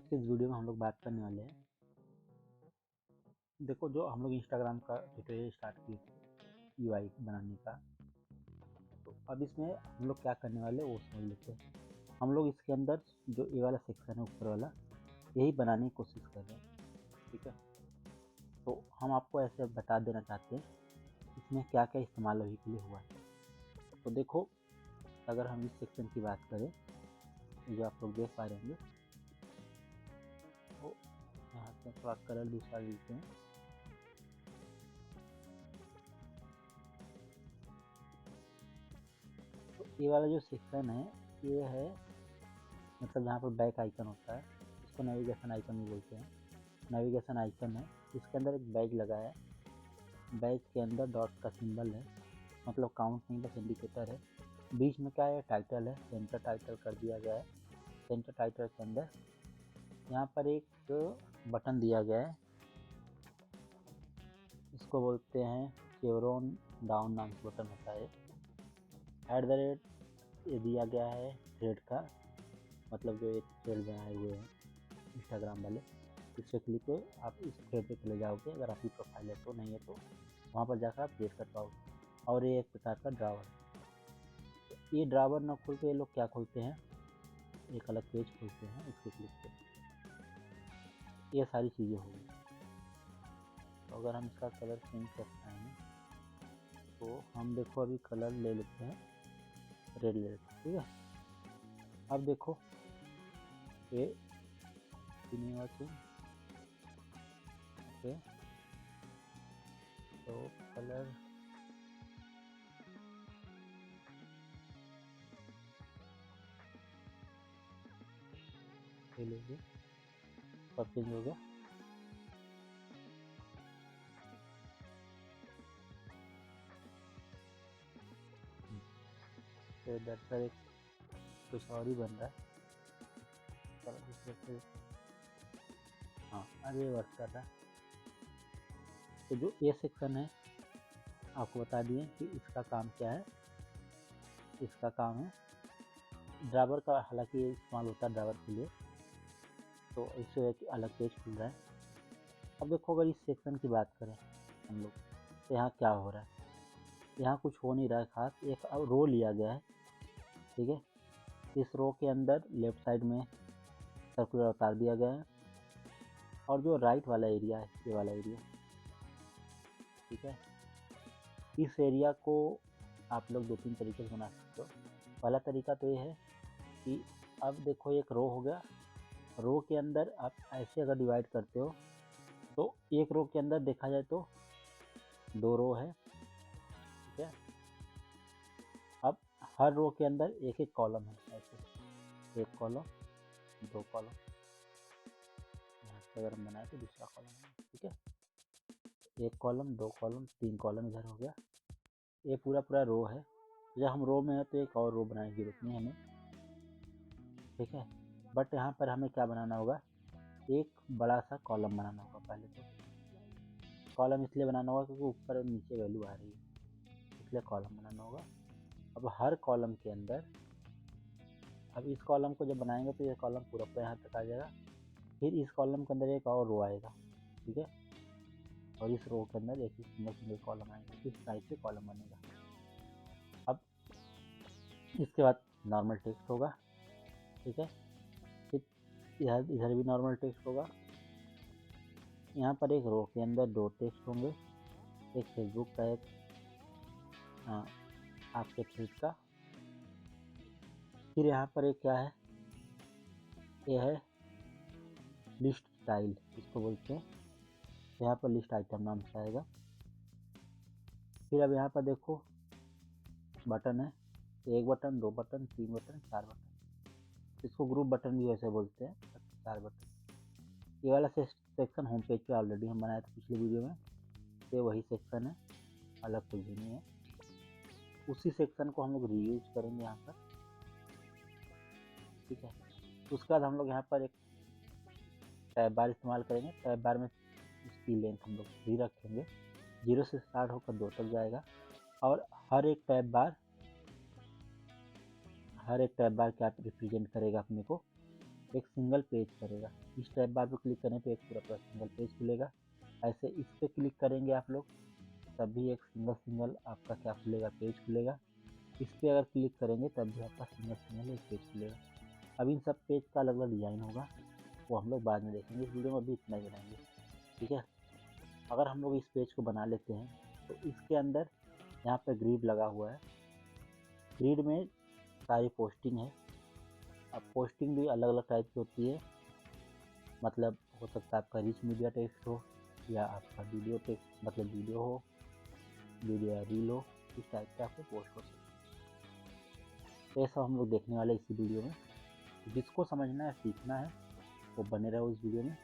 के इस वीडियो में हम लोग बात करने वाले हैं। देखो, जो हम लोग इंस्टाग्राम का ट्यूटोरियल स्टार्ट किए थे यूआई बनाने का, तो अब इसमें हम लोग क्या करने वाले हैं वो समझ लेते हैं। हम लोग इसके अंदर जो ये वाला सेक्शन है ऊपर वाला, यही बनाने की कोशिश कर रहे हैं। ठीक है, तो हम आपको ऐसे बता देना चाहते हैं इसमें क्या क्या इस्तेमाल अभी के लिए हुआ है। तो देखो, अगर हम इस सेक्शन की बात करें, जो आप लोग देख पा रहे होंगे, तो यहाँ से थोड़ा कलर दूसरा लेते हैं। तो ये वाला जो सेक्शन है, ये है मतलब जहाँ पर बैक आइकन होता है, इसको नेविगेशन आइकन भी बोलते हैं। नेविगेशन आइकन है, इसके अंदर एक बैज लगा है। बैज के अंदर डॉट का सिंबल है, मतलब काउंट नहीं बस इंडिकेटर है। बीच में क्या है, टाइटल है, सेंटर टाइटल कर दिया गया है। सेंटर टाइटल के अंदर यहाँ पर एक बटन दिया गया है, इसको बोलते हैं शेवरॉन डाउन नाम से बटन होता है। @ ये दिया गया है थ्रेड का, मतलब जो एक थ्रेड बनाए हुए हैं इंस्टाग्राम वाले, इस पे क्लिक हो आप इस थ्रेड पे चले जाओगे। अगर आपकी प्रोफाइल है तो, नहीं है तो वहाँ पर जाकर आप क्रिएट कर पाओगे। और ये एक प्रकार का ड्रावर है। ये ड्रावर ना खोल के ये लोग क्या खोलते हैं, एक अलग पेज खोलते हैं। इसके क्लिक पे ये सारी चीज़ें होंगी। तो अगर हम इसका कलर चेंज करते हैं तो हम देखो अभी कलर ले लेते हैं, रेड ले लेते हैं। ठीक है, अब देखो ये चेंज। ओके, तो कलर ले लीजिए, सब चेंज हो गया। तो इधर पर एक कुछ और ही बन रहा है। चलो दूसरे से, हाँ अब ये वर्क कर रहा है। तो जो ये सेक्शन है आपको बता दिए कि इसका काम क्या है। इसका काम है ड्राइवर का, हालांकि ये इस्तेमाल होता है ड्राइवर के लिए। तो इससे एक अलग पेज खुल रहा है। अब देखो, अगर इस सेक्शन की बात करें हम लोग, तो यहाँ क्या हो रहा है, यहाँ कुछ हो नहीं रहा है खास। एक रो लिया गया है, ठीक है। इस रो के अंदर लेफ्ट साइड में सर्कुलर उतार दिया गया है, और जो राइट वाला एरिया है, ये वाला एरिया, ठीक है, इस एरिया को आप लोग 2-3 तरीके से बना सकते हो। पहला तरीका तो ये है कि अब देखो एक रो हो गया, रो के अंदर आप ऐसे अगर डिवाइड करते हो तो एक रो के अंदर देखा जाए तो 2 रो है, ठीक है। अब हर रो के अंदर एक एक कॉलम है, ऐसे एक कॉलम, 2 कॉलम, यहाँ से अगर हम बनाए तो दूसरा कॉलम है, ठीक है। एक कॉलम, 2 कॉलम, 3 कॉलम इधर हो गया। ये पूरा रो है। जब हम रो में है तो एक और रो बनाने की जरूरत नहीं हमें, ठीक है। बट यहाँ पर हमें क्या बनाना होगा, एक बड़ा सा कॉलम बनाना होगा। पहले तो कॉलम इसलिए बनाना होगा क्योंकि ऊपर और नीचे वैल्यू आ रही है, इसलिए कॉलम बनाना होगा। अब हर कॉलम के अंदर, अब इस कॉलम को जब बनाएंगे तो ये कॉलम पूरा यहाँ तक आ जाएगा। फिर इस कॉलम के अंदर एक और रो आएगा, ठीक है, और इस रो के अंदर एक सिंगल कॉलम आएगा। इस टाइप से कॉलम बनेगा। अब इसके बाद नॉर्मल टेक्स्ट होगा, ठीक है। फिर इधर भी नॉर्मल टेक्स्ट होगा। यहाँ पर एक रो के अंदर 2 टेक्स्ट होंगे, एक फेसबुक का, एक आपके थ्रेड का। फिर यहाँ पर एक क्या है, ये है लिस्ट स्टाइल, इसको बोलते हैं। यहाँ पर लिस्ट आइटम नाम से आएगा। फिर अब यहाँ पर देखो बटन है, 1 बटन, 2 बटन, 3 बटन, 4 बटन। इसको ग्रुप बटन भी वैसे बोलते हैं, 4 बटन। ये वाला सेक्शन होम पेज पे ऑलरेडी हम बनाए थे पिछले वीडियो में, ये वही सेक्शन है, अलग कुछ भी नहीं है। उसी सेक्शन को हम लोग रीयूज करेंगे यहाँ पर, ठीक है। उसके बाद हम लोग यहाँ पर एक टैब बार इस्तेमाल करेंगे। टैब बार में इसकी लेंथ हम लोग 3 रखेंगे, 0 से स्टार्ट होकर 2 तक जाएगा। और हर एक टैब बार क्या रिप्रेजेंट करेगा अपने को, एक सिंगल पेज करेगा। इस टैब बार पर क्लिक करने पे एक पूरा सिंगल पेज खुलेगा। ऐसे इस पर क्लिक करेंगे आप लोग तब भी एक सिंगल आपका क्या खुलेगा, पेज खुलेगा। इस पर अगर क्लिक करेंगे तब भी आपका सिंगल एक पेज खुलेगा। अब इन सब पेज का अलग अलग डिज़ाइन होगा, वो हम लोग बाद में देखेंगे। इस वीडियो में अभी इतना ही बनाएंगे, ठीक है। अगर हम लोग इस पेज को बना लेते हैं तो इसके अंदर यहाँ पे ग्रिड लगा हुआ है। ग्रिड में सारी पोस्टिंग है। अब पोस्टिंग भी अलग अलग टाइप की होती है, मतलब हो सकता है आपका रिच मीडिया टेक्स्ट हो या आपका वीडियो टेक्स्ट मतलब वीडियो हो, वीडियो या रील हो, इस टाइप का आपको पोस्ट हो सकता है। तो ये सब हम लोग देखने वाले इसी वीडियो में। जिसको समझना है, सीखना है, वो बने रहो इस वीडियो में।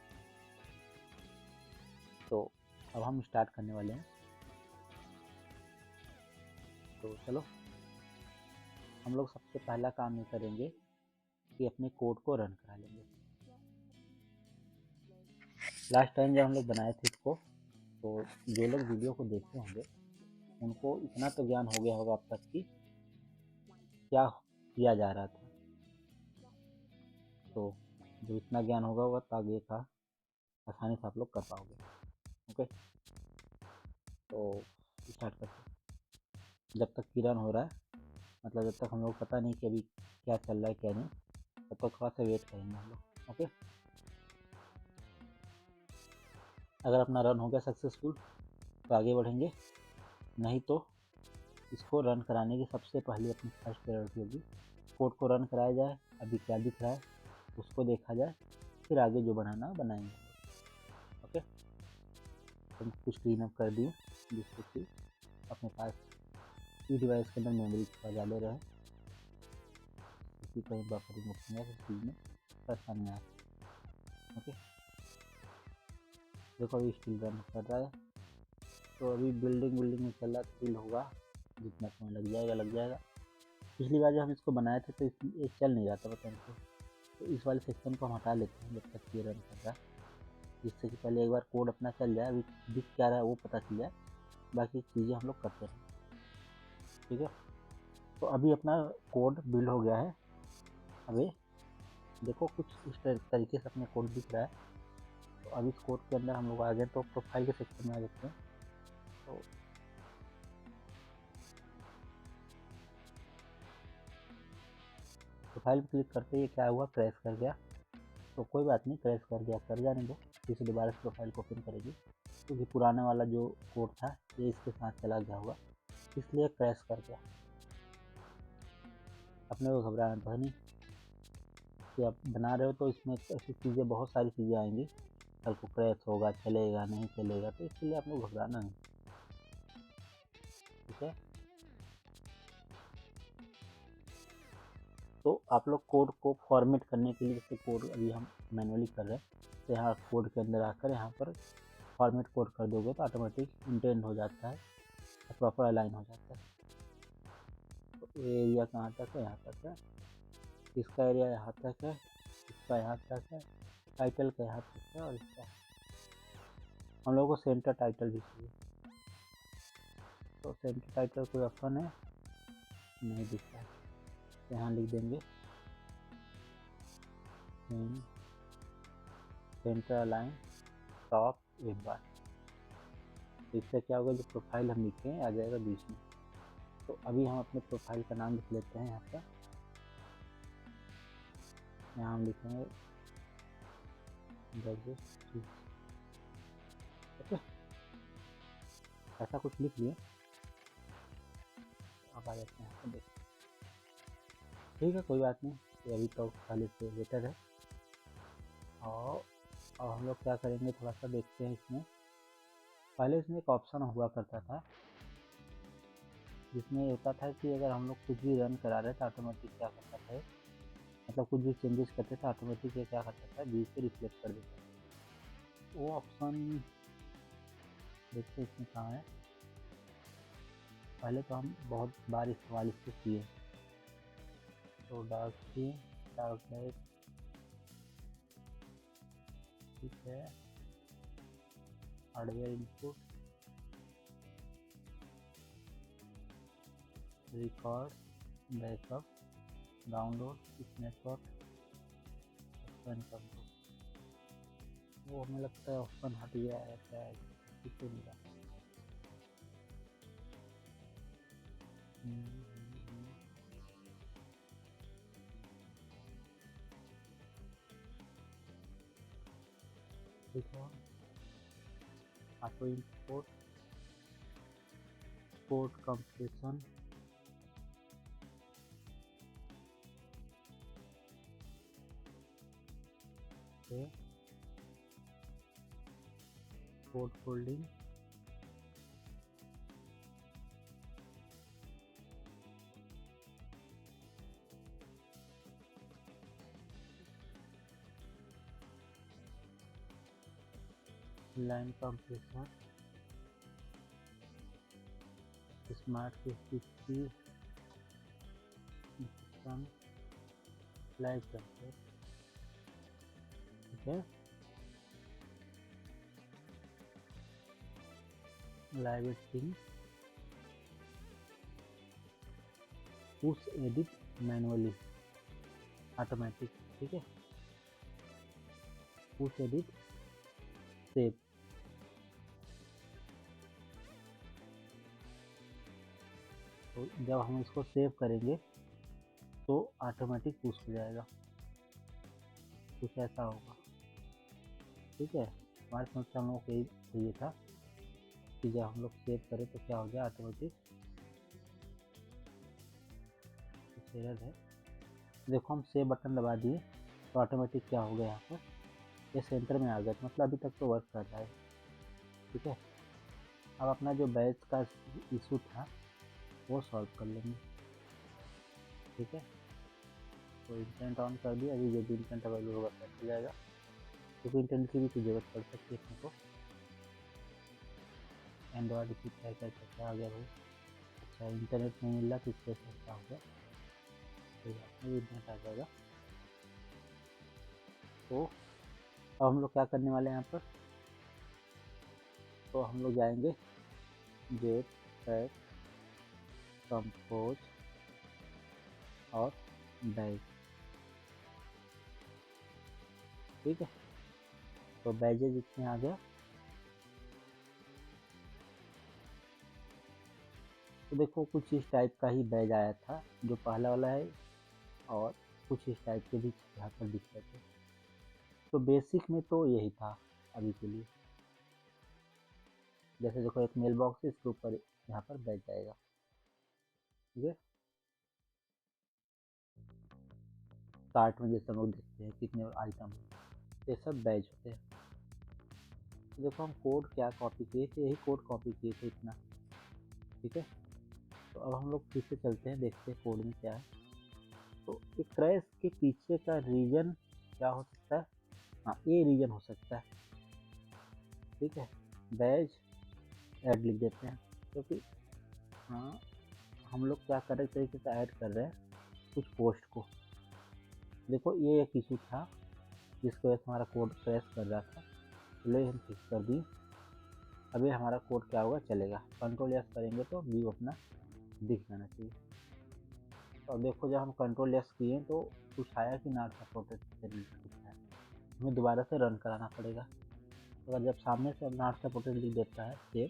तो अब हम स्टार्ट करने वाले हैं। तो चलो, हम लोग सबसे पहला काम ये करेंगे कि अपने कोड को रन करा लेंगे। लास्ट टाइम जब हम लोग बनाए थे इसको, तो जो लोग वीडियो को देखे होंगे उनको इतना तो ज्ञान हो गया होगा अब तक कि क्या किया जा रहा था। तो जो इतना ज्ञान होगा वो आगे का आसानी से आप लोग कर पाओगे। ओके, तो स्टार्ट करते हैं। जब तक किरण हो रहा है, मतलब जब तक हम लोग पता नहीं कि अभी क्या चल रहा है क्या नहीं, तब तक थोड़ा सा वेट करेंगे हम लोग। ओके, अगर अपना रन हो गया सक्सेसफुल तो आगे बढ़ेंगे, नहीं तो इसको रन कराने की सबसे पहले अपनी फर्स्ट प्रायोरिटी होगी कोड को रन कराया जाए। अभी क्या दिख रहा है उसको देखा जाए, फिर आगे जो बनाना बनाएंगे। ओके, तो कुछ क्लीन अप कर दिए जिससे कि अपने पास ई डिवाइस के अंदर मेमोरी थोड़ा ज़्यादा रहे, क्योंकि कहीं बफरिंग वफरिंग है चीज़ में परेशानी आए। ओके, देखो अभी स्टिल रन कर रहा है। तो अभी बिल्डिंग में चल रहा फील होगा, जितना समय लग जाएगा। पिछली बार जब हम इसको बनाए थे तो ये चल नहीं रहा था, पता नहीं। तो इस वाले सेक्शन को हम हटा लेते हैं जब तक ये रन कर रहा है, जिससे कि पहले एक बार कोड अपना चल जाए, अभी दिख क्या रहा है वो पता चल जाए, बाकी चीज़ें हम लोग करते रहें। ठीक है, तो अभी अपना कोड बिल्ड हो गया है। अभी देखो कुछ इस तरीके से अपना कोड दिख रहा है। तो अभी इस कोड के अंदर हम लोग आ गए तो प्रोफाइल के सेक्शन में आ जाते हैं। तो प्रोफाइल पर क्लिक करते ही क्या हुआ, क्रैश कर गया। तो कोई बात नहीं, क्रैश कर गया कर जाने दो, फिर से दोबारा से प्रोफाइल को ओपन करेगी, क्योंकि पुराना वाला जो कोड था ये इसके साथ चला गया होगा, इसलिए क्रैश कर गया। अपने को घबराना तो है नहीं कि आप बना रहे हो तो इसमें ऐसी चीज़ें, बहुत सारी चीज़ें आएंगी, कल को क्रैश होगा, चलेगा नहीं चलेगा, तो इसके लिए आप लोग घबराना नहीं। ठीक है, तो आप लोग कोड को फॉर्मेट करने के लिए, जैसे कोड अभी हम मैनुअली कर रहे हैं, तो यहाँ कोड के अंदर आकर यहाँ पर फॉर्मेट कोड कर दोगे तो ऑटोमेटिक इंटेंड हो जाता है, प्रॉपर अलाइन हो जाता है। तो एरिया कहाँ तक है, यहाँ तक है, इसका एरिया यहाँ तक है, इसका यहाँ तक है, टाइटल का यहाँ तक है, और इसका हम लोगों को सेंटर टाइटल भी चाहिए। तो सेंटर टाइटल कोई ऑप्शन है नहीं दिख रहा है, तो यहाँ लिख देंगे सेंटर अलाइन टॉप एक बार। इससे क्या होगा, जो प्रोफाइल हम लिखे हैं आ जाएगा बीच में। तो अभी हम अपने प्रोफाइल का नाम लिख लेते हैं। यहाँ पर यहाँ हम लिखेंगे ओके, ऐसा कुछ लिख लिए। अब आ जाते हैं यहाँ पर, देखते। ठीक है, कोई बात नहीं, ये अभी तो पहले से बेटर है। और अब हम लोग क्या करेंगे, थोड़ा सा देखते हैं इसमें। पहले इसमें एक ऑप्शन हुआ करता था जिसमें होता था कि अगर हम लोग कुछ भी रन करा रहे थे ऑटोमेटिक क्या करता था, मतलब कुछ भी चेंजेस करते थे ऑटोमेटिक ये क्या करता था, बीच से रिफ्लेक्ट कर देता था। वो ऑप्शन देखते इसमें कहाँ है। पहले तो हम बहुत बार इस्तेमाल इसको किए। तो डार्क थी, डार्क लाइट, ठीक है, hardware input, record, backup, download, snapshot, fan control, वो हमें लगता है ऑप्शन हट गया है शायद, किसी मिला। देखो auto import, port compression, port folding, line compression, smart system, live control, ठीक है, live editing, push edit manually automatic, ठीक है, पुश एडिट सेव, तो जब हम इसको सेव करेंगे तो ऑटोमेटिक पुश हो जाएगा, कुछ ऐसा होगा, ठीक है। हमारे समझ हम लोगों को यही चाहिए था कि जब हम लोग सेव करें तो क्या हो जाए ऑटोमेटिक, एरर है। देखो हम सेव बटन दबा दिए तो ऑटोमेटिक क्या हो गया, यहाँ पर ये सेंटर में आ गया, मतलब अभी तक तो वर्क कर रहा है, ठीक है। अब अपना जो बैच का इशू था वो सॉल्व कर लेंगे, ठीक है। तो इंटरनेट ऑन कर दिया, अभी जब इंटरनेट अवेलेबल होगा तो चल जाएगा, क्योंकि इंटरनेट की भी तो जरूरत पड़ सकती है अपने को। एंड्रॉयड की क्या आ गया भाई, अच्छा इंटरनेट नहीं मिल रहा तो इससे क्या हो गया, इंटरनेट आ जाएगा। तो अब हम लोग क्या करने वाले हैं यहाँ पर, तो हम लोग जाएंगे जेट पैक कंपोज और बैज, ठीक है। तो बैजेज इसमें आ गया, तो देखो कुछ इस टाइप का ही बैज आया था जो पहला वाला है, और कुछ इस टाइप के भी यहाँ पर दिख रहे थे। तो बेसिक में तो यही था अभी के लिए, जैसे देखो एक मेल बॉक्स है, इसके ऊपर यहाँ पर बैज जाएगा, ठीक है। कार्ट में जैसे हम लोग देखते हैं कितने आइटम, ये सब बैज होते हैं। तो देखो हम कोड क्या कॉपी किए थे, यही कोड कॉपी किए थे इतना, ठीक है। तो अब हम लोग फिर से चलते हैं, देखते हैं कोड में क्या है। तो एक क्रैश के पीछे का रीजन क्या हो सकता है, हाँ ये रीजन हो सकता है, ठीक है। बैज ऐड लिख देते हैं, क्योंकि हाँ हम लोग क्या कर रहे तरीके से ऐड कर रहे हैं कुछ पोस्ट को। देखो ये एक इशू था जिसकी वजह से हमारा कोड क्रैश कर रहा था, चलो हम फिक्स कर दिए। अभी हमारा कोड क्या होगा, चलेगा, कंट्रोल एस करेंगे तो व्यू अपना दिख जाना चाहिए। और देखो जब हम कंट्रोल एस किए तो कुछ आया कि नॉट सपोर्टेड, कुछ है, हमें दोबारा से रन कराना पड़ेगा। अगर जब सामने से नॉट सपोर्टेड लिख देता है सेव,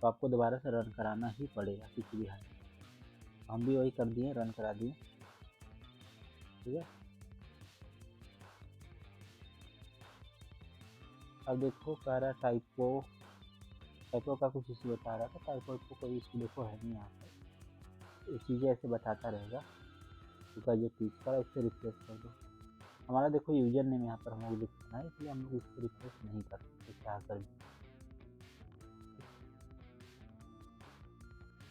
तो आपको दोबारा से रन कराना ही पड़ेगा किसी भी हाल में। हम भी वही कर दिए, रन करा दिए, ठीक है। अब देखो कह रहा है टाइपो का कुछ इशू बता रहा था, टाइपो को कोई इशू देखो है नहीं यहाँ पर, ये चीज़ें ऐसे बताता रहेगा, क्योंकि जो टीच करा इससे रिप्लेस कर दो। हमारा देखो यूजर नेम यहाँ पर हम लोग लिखना है, इसलिए हम लोग इसको रिप्लेस नहीं कर सकते क्या कर।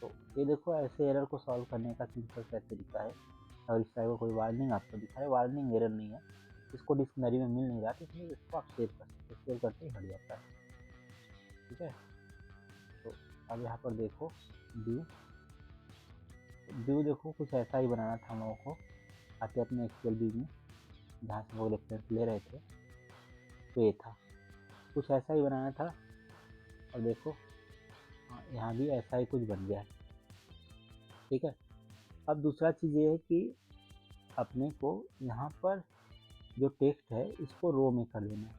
तो ये देखो ऐसे एरर को सॉल्व करने का सिंपल सा तरीका है। अगर इस टाइप का कोई वार्निंग आपको दिखाए, वार्निंग एरर नहीं है, इसको डिक्शनरी में मिल नहीं रहा तो इसलिए इसको आप सेव कर सकते, सेव करते ही हट जाता है, ठीक है। तो अब यहाँ पर देखो व्यू देखो कुछ ऐसा ही बनाना था हम लोगों को, आते अपने एक्चुअल व्यू में जहाँ से वो रेफरेंस ले रहे थे, तो ये था कुछ ऐसा ही बनाना था। और देखो यहाँ भी ऐसा ही कुछ बन गया है, ठीक है। अब दूसरा चीज़ ये है कि अपने को यहाँ पर जो टेक्स्ट है इसको रो में कर देना है।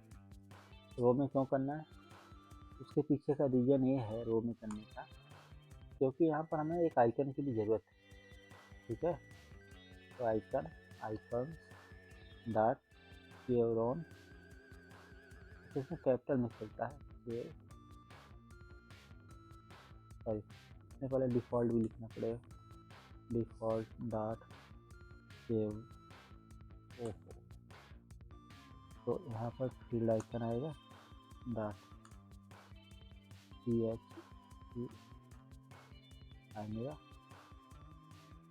रो में क्यों करना है, उसके पीछे का रीज़न ये है रो में करने का, क्योंकि यहाँ पर हमें एक आइकन की भी ज़रूरत है। ठीक है, तो आइकन डॉट चेवरॉन, इसमें कैपिटल में चलता है, सॉरी इसमें पहले डिफ़ॉल्ट भी लिखना पड़ेगा, डिफ़ॉल्ट डॉट सेव। ओहो, तो यहाँ पर फील्ड आइकन आएगा डॉट ch आएगा।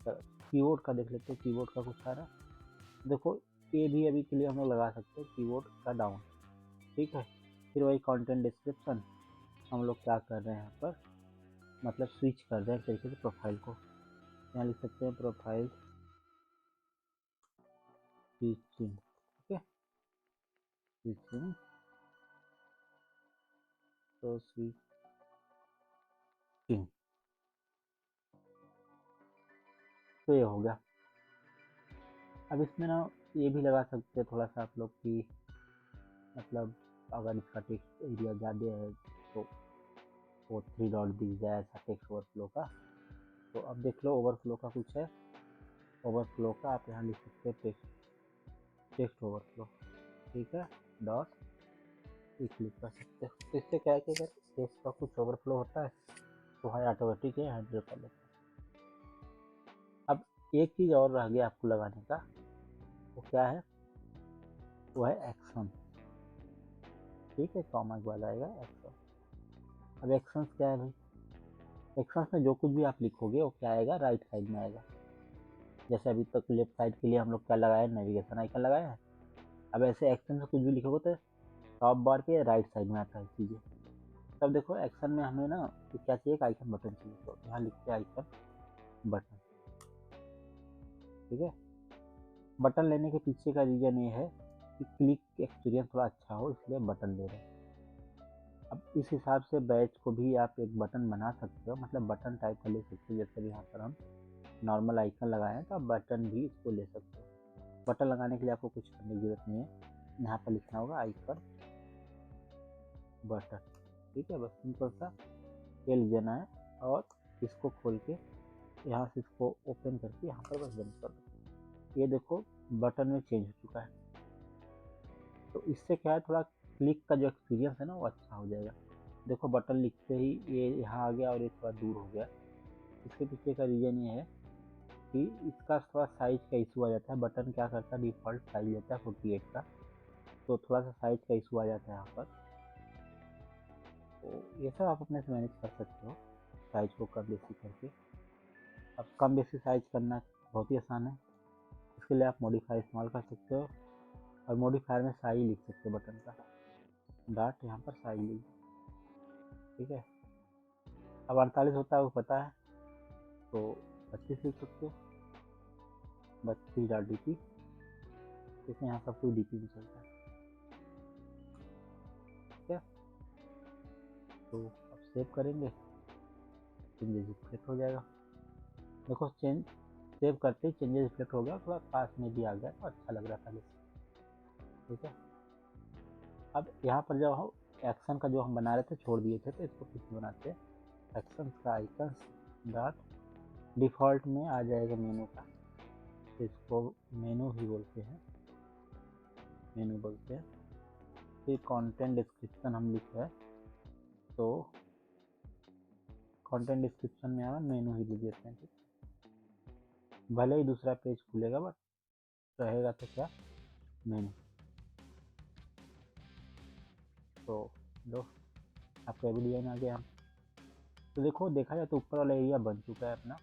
कीबोर्ड का देख लेते हैं, कीबोर्ड का कुछ आ रहा है। देखो ये भी अभी के लिए हम लोग लगा सकते हैं कीबोर्ड का डाउन। ठीक है, फिर वही कंटेंट डिस्क्रिप्शन हम लोग क्या कर रहे हैं यहाँ पर, मतलब स्विच कर रहे हैं तरीके से प्रोफाइल को। यहाँ लिख सकते हैं प्रोफाइल स्विचिंग। ठीक है, स्विचिंग, तो स्विचिंग, तो ये हो गया। अब इसमें ना ये भी लगा सकते हैं थोड़ा सा आप लोग की, मतलब अगर इसका टेक्स्ट एरिया ज़्यादा है तो वो 3 डॉट दिख जाए ऐसा टेक्स्ट ओवरफ्लो का। तो अब देख लो ओवरफ्लो का कुछ है, ओवरफ्लो का आप यहाँ लिख सकते हैं टेक्स्ट ओवरफ्लो। ठीक है, डॉट क्लिक कर सकते हो। तो इससे क्या है कि अगर टेक्स्ट का कुछ ओवरफ्लो होता है तो है ऑटोमेटिक ये हैंडल कर लेता है। अब एक चीज़ और रह गया आपको लगाने का, वो क्या है, वो है एक्शन। ठीक है, कॉमा के बाद आएगा एक्शन। अब एक्शंस क्या है भाई, एक्शंस में जो कुछ भी आप लिखोगे वो क्या आएगा, राइट साइड में आएगा। जैसे अभी तक लेफ्ट साइड के लिए हम लोग क्या लगाया है, नेविगेशन आइकन लगाया है। अब ऐसे एक्शन से कुछ भी लिखोगे तो टॉप बार पे राइट साइड में आता है चीज़ें। तब देखो एक्शन में हमें ना क्या चाहिए, एक आइकन बटन चाहिए, तो यहाँ लिखते हैं आइकन बटन। ठीक है, बटन लेने के पीछे का रीज़न ये है कि क्लिक एक्सपीरियंस थोड़ा अच्छा हो, इसलिए बटन ले रहे हैं। अब इस हिसाब से बैच को भी आप एक बटन बना सकते हो, मतलब बटन टाइप का ले सकते हो। जैसे यहाँ पर हम नॉर्मल आइकन लगाए हैं तो आप बटन भी इसको ले सकते हो। बटन लगाने के लिए आपको कुछ करने की जरूरत नहीं है, यहाँ पर लिखना होगा आइकन बटन। ठीक है, बस सिंपल सा ये लिख देना है और इसको खोल के यहाँ से इसको ओपन करके यहाँ पर बस बंद कर दो। ये देखो बटन में चेंज हो चुका है। तो इससे क्या है, थोड़ा क्लिक का जो एक्सपीरियंस है ना वो अच्छा हो जाएगा। देखो बटन लिखते ही ये यहाँ आ गया और ये थोड़ा दूर हो गया। इसके पीछे का रीज़न ये है कि इसका थोड़ा साइज का इशू आ जाता है। बटन क्या करता है, डिफ़ॉल्ट साइज लेता है 48 का, तो थोड़ा सा साइज का इशू आ जाता है यहाँ पर। तो ये सब आप अपने से मैनेज कर सकते हो, साइज को कम बेसी करके। अब कम बेसी साइज करना बहुत ही आसान है, इसके लिए आप मॉडिफायर इस्तेमाल कर सकते हो। और मॉडिफायर में साइज लिख सकते हो बटन का, डॉट यहाँ पर साइज लिख। ठीक है, अब 48 होता है वो पता है, तो 25 लिख सकते हो, 32 डॉट डी, क्योंकि यहाँ सब कुछ डीपी में चलता है। ठीक है, तो अब सेव करेंगे, चेंजेस रिफ्लेक्ट हो जाएगा। देखो सेव करते ही चेंजेस रिफ्लेक्ट हो गया, थोड़ा पास में भी आ गया तो अच्छा लग रहा था जैसे। ठीक है, अब यहाँ पर जो एक्शन का जो हम बना रहे थे छोड़ दिए थे, तो इसको फिर से बनाते हैं। एक्शन का आइकन डॉट डिफ़ॉल्ट में आ जाएगा मेनू का, तो इसको मेनू ही बोलते हैं, मेनू बोलते हैं। फिर कंटेंट डिस्क्रिप्शन हम लिख रहे हैं, तो कंटेंट डिस्क्रिप्शन में हम मेनू ही लिख देते हैं। भले ही दूसरा पेज खुलेगा बट रहेगा तो क्या, मेनू। तो लो आपका भी डिजाइन आ गया। तो देखो देखा जाए तो ऊपर वाला एरिया बन चुका है अपना।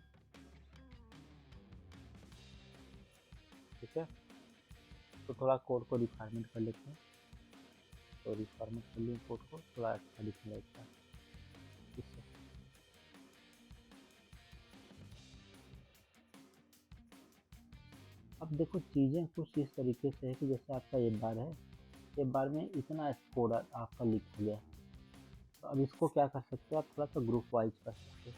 ठीक है, तो थोड़ा कोड को रिफाइनमेंट कर लेते हैं। तो रिफॉर्मेट कर लिए कोड को, थोड़ा अच्छा दिखने लगता है इससे। अब देखो चीज़ें कुछ इस तरीके से है कि जैसे आपका ये बार है, ये बार में इतना कोड आपका लिख गया है। तो अब इसको क्या कर सकते हो, आप थोड़ा सा ग्रुप वाइज कर सकते हो।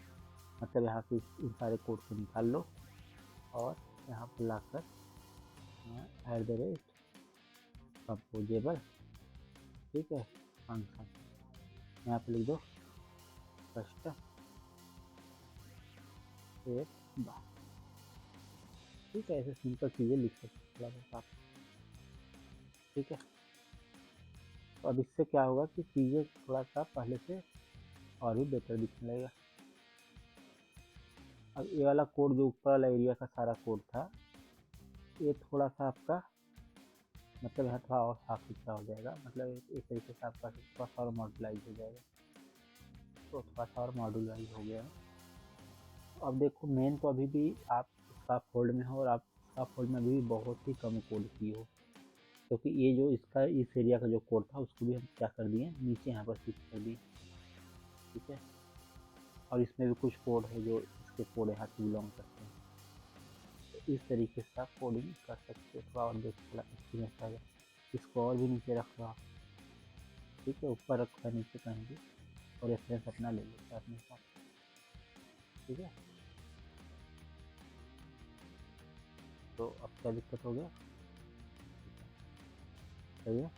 मतलब यहाँ से इन सारे कोड को निकाल लो और यहाँ पर लाकर @, कंपोजेबल, ठीक है, फंक्शन यहाँ पे लिख दो कस्टम एक बार, ठीक है। ऐसे सिंपल चीज़ें लिख सकते हैं थोड़ा बहुत आप, ठीक है। तो अब इससे क्या होगा कि चीज़ें थोड़ा सा पहले से और भी बेटर दिखने लगेगा। अब ये वाला कोड जो ऊपर वाला एरिया का सारा कोड था, ये थोड़ा सा आपका मतलब यहाँ थोड़ा और साफ सुथरा हो जाएगा, मतलब एक तरीके से आपका थोड़ा सा और मॉड्यूलाइज हो जाएगा। तो थोड़ा सा और मॉड्यूलाइज हो गया। अब देखो मेन तो अभी भी आप इसका फोल्ड में हो और आप इसका फोल्ड में अभी भी बहुत ही कम कोड की हो, क्योंकि ये जो इसका इस एरिया का जो कोड था उसको भी हम क्या कर दिए, नीचे यहाँ पर शिफ्ट कर दिए, ठीक है। और इसमें भी कुछ कोड है जो इसके कोड यहाँ से बिलोंग करते हैं। तो इस तरीके से आप कोडिंग कर सकते हो। थोड़ा और देख थोड़ा एक्सपीरियंस आएगा। इसको और भी नीचे रख लो आप, ठीक है, ऊपर रखो या नीचे कहीं भी, और रेफरेंस अपना ले लो अपने साथ, ठीक है। तो अब क्या दिक्कत हो गया, सही है।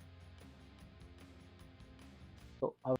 तो अब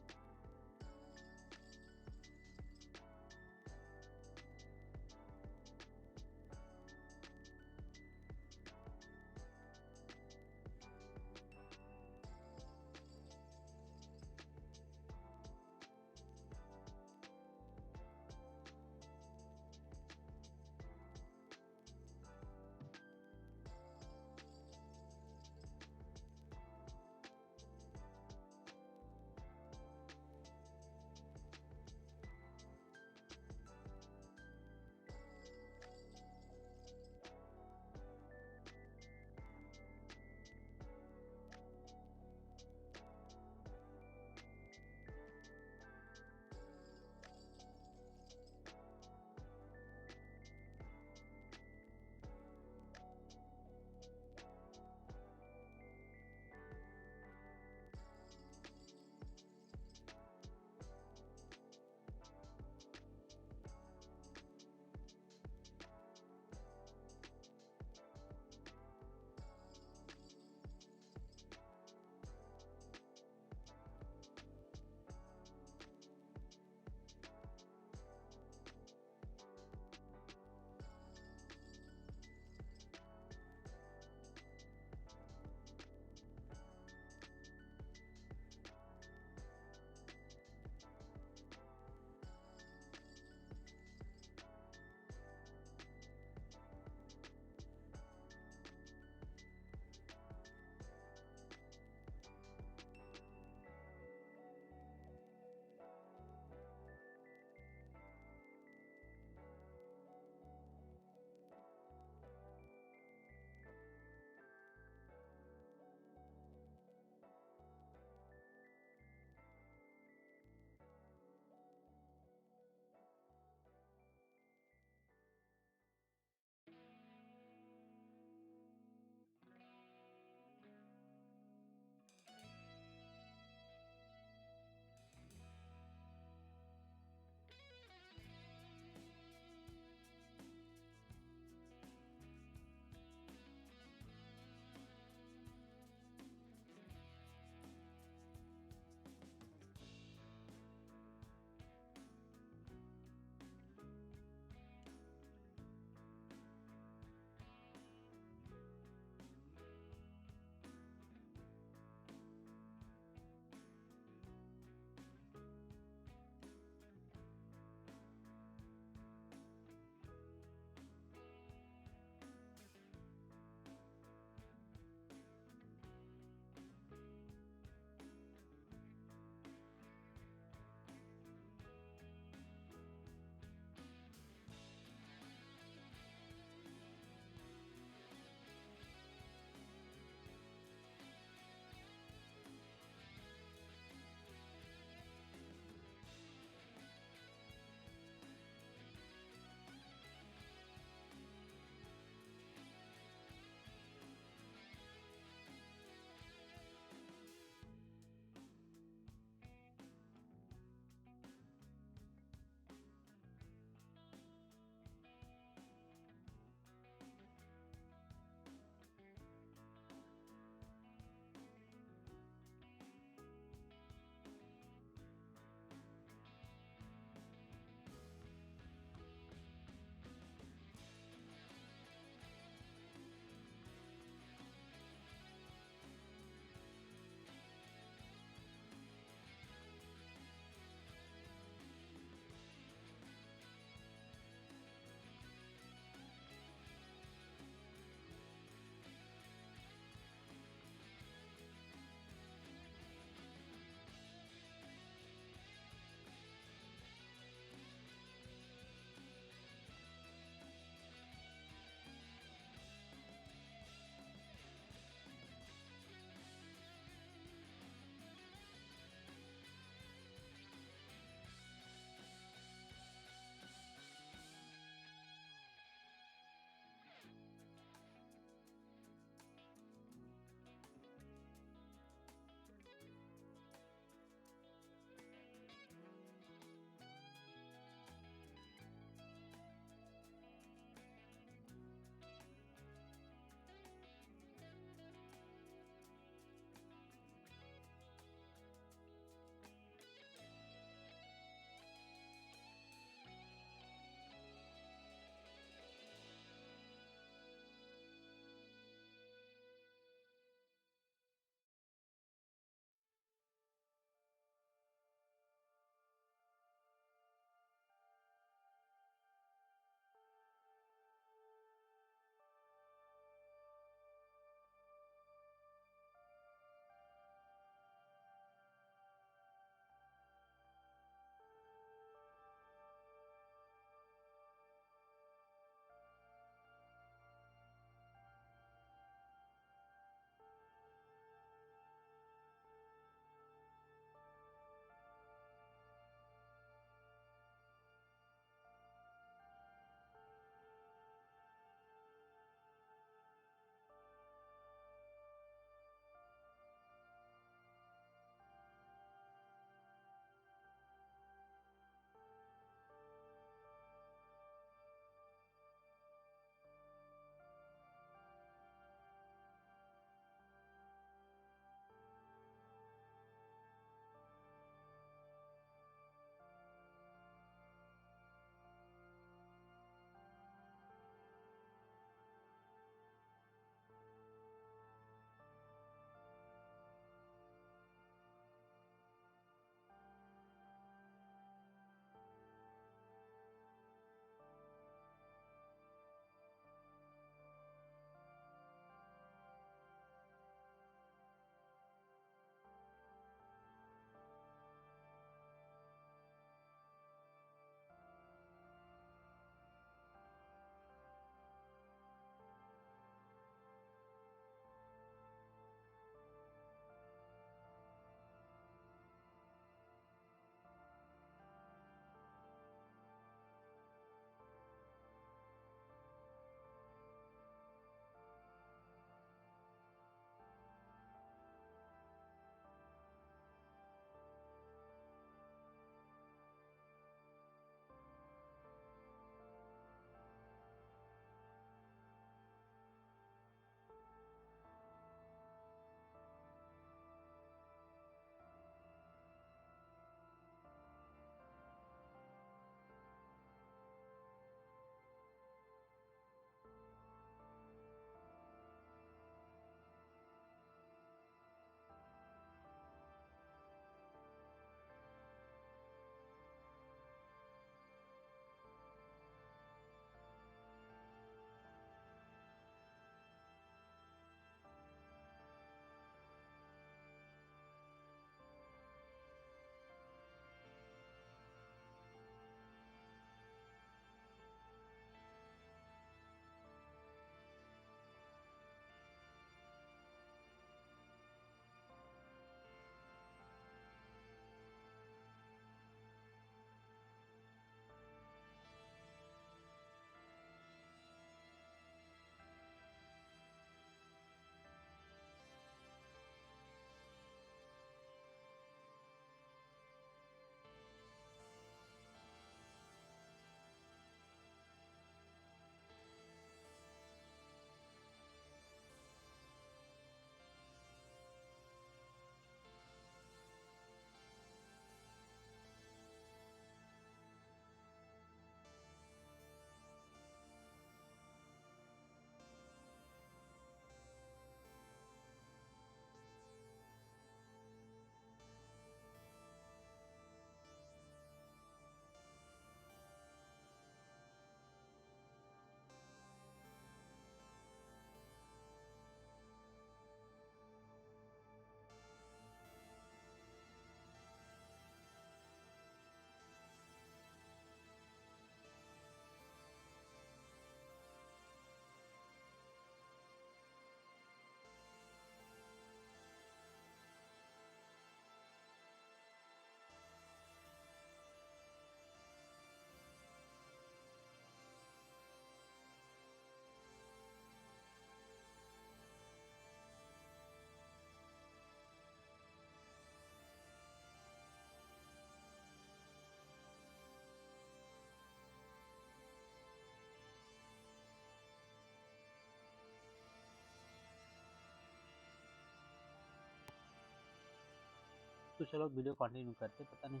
तो चलो वीडियो कंटिन्यू करते, पता नहीं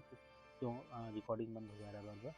क्यों रिकॉर्डिंग बंद हो जा रहा है बार बार।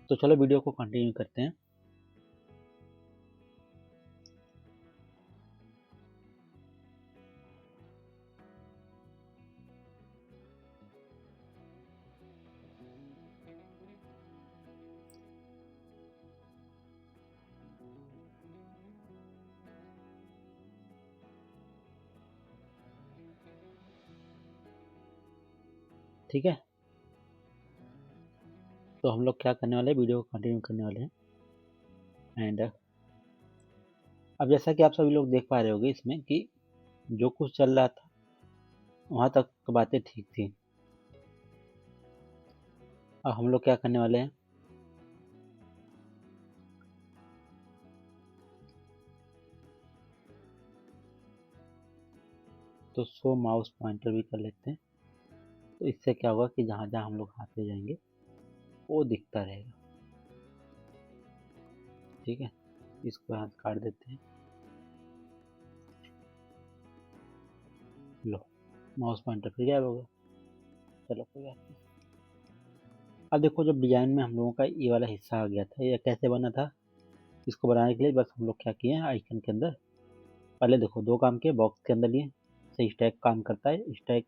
तो चलो वीडियो को कंटिन्यू करते हैं। ठीक है, तो हम लोग क्या करने वाले हैं, वीडियो को कंटिन्यू करने वाले हैं। एंड अब जैसा कि आप सभी लोग देख पा रहे होंगे इसमें कि जो कुछ चल रहा था वहाँ तक तो बातें ठीक थी। अब हम लोग क्या करने वाले हैं, तो शो माउस पॉइंटर भी कर लेते हैं। तो इससे क्या होगा कि जहाँ जहाँ हम लोग हाथ ले जाएंगे वो दिखता रहेगा। ठीक है, इसको यहाँ काट देते हैं। लो, माउस पॉइंटर फिर गायब हो गया। चलो कोई बात नहीं। अब देखो, जब डिजाइन में हम लोगों का ये वाला हिस्सा आ गया था, ये कैसे बना था, इसको बनाने के लिए बस हम लोग क्या किए हैं, आइकन के अंदर पहले देखो दो काम किए, बॉक्स के अंदर लिए से स्टैक काम करता है। स्टैक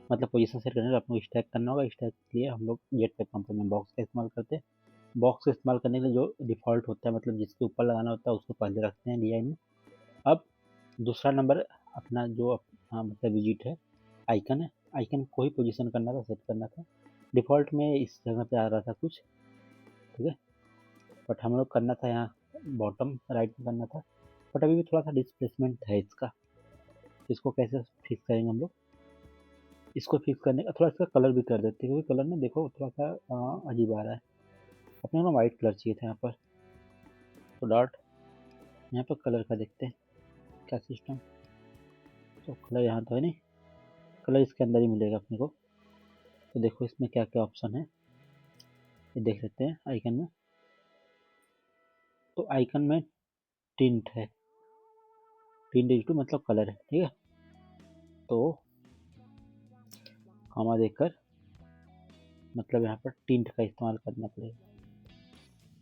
मतलब पोजीशन सेट करने के लिए अपने स्टैक करना होगा। स्टैक के लिए हम लोग जेटपैक कंपोनेंट बॉक्स का इस्तेमाल करते हैं। बॉक्स का इस्तेमाल करने के लिए जो डिफ़ॉल्ट होता है, मतलब जिसके ऊपर लगाना होता है उसको पहले रखते हैं डिजाइन में। अब दूसरा नंबर अपना जो मतलब विजिट है, आइकन है, आइकन को ही पोजीशन करना था, सेट करना था। डिफ़ॉल्ट में इस जगह पे आ रहा था कुछ, ठीक है, बट हम लोग करना था यहाँ बॉटम राइट में करना था। बट अभी भी थोड़ा सा डिस्प्लेसमेंट है इसका, इसको कैसे फिक्स करेंगे हम लोग। इसको फिक्स करने का थोड़ा इसका कलर भी कर देते हैं, क्योंकि कलर में देखो थोड़ा सा अजीब आ रहा है। अपने को वाइट कलर चाहिए था यहाँ पर, तो डॉट यहाँ पर कलर का देखते हैं क्या सिस्टम। तो कलर यहाँ तो है नहीं, कलर इसके अंदर ही मिलेगा अपने को। तो देखो इसमें क्या क्या ऑप्शन है, ये देख लेते हैं आइकन में। तो आइकन में टिंट है, टिंट इज टू मतलब कलर है, ठीक है। तो कॉमा देकर मतलब यहाँ पर टिंट का इस्तेमाल करना पड़ेगा,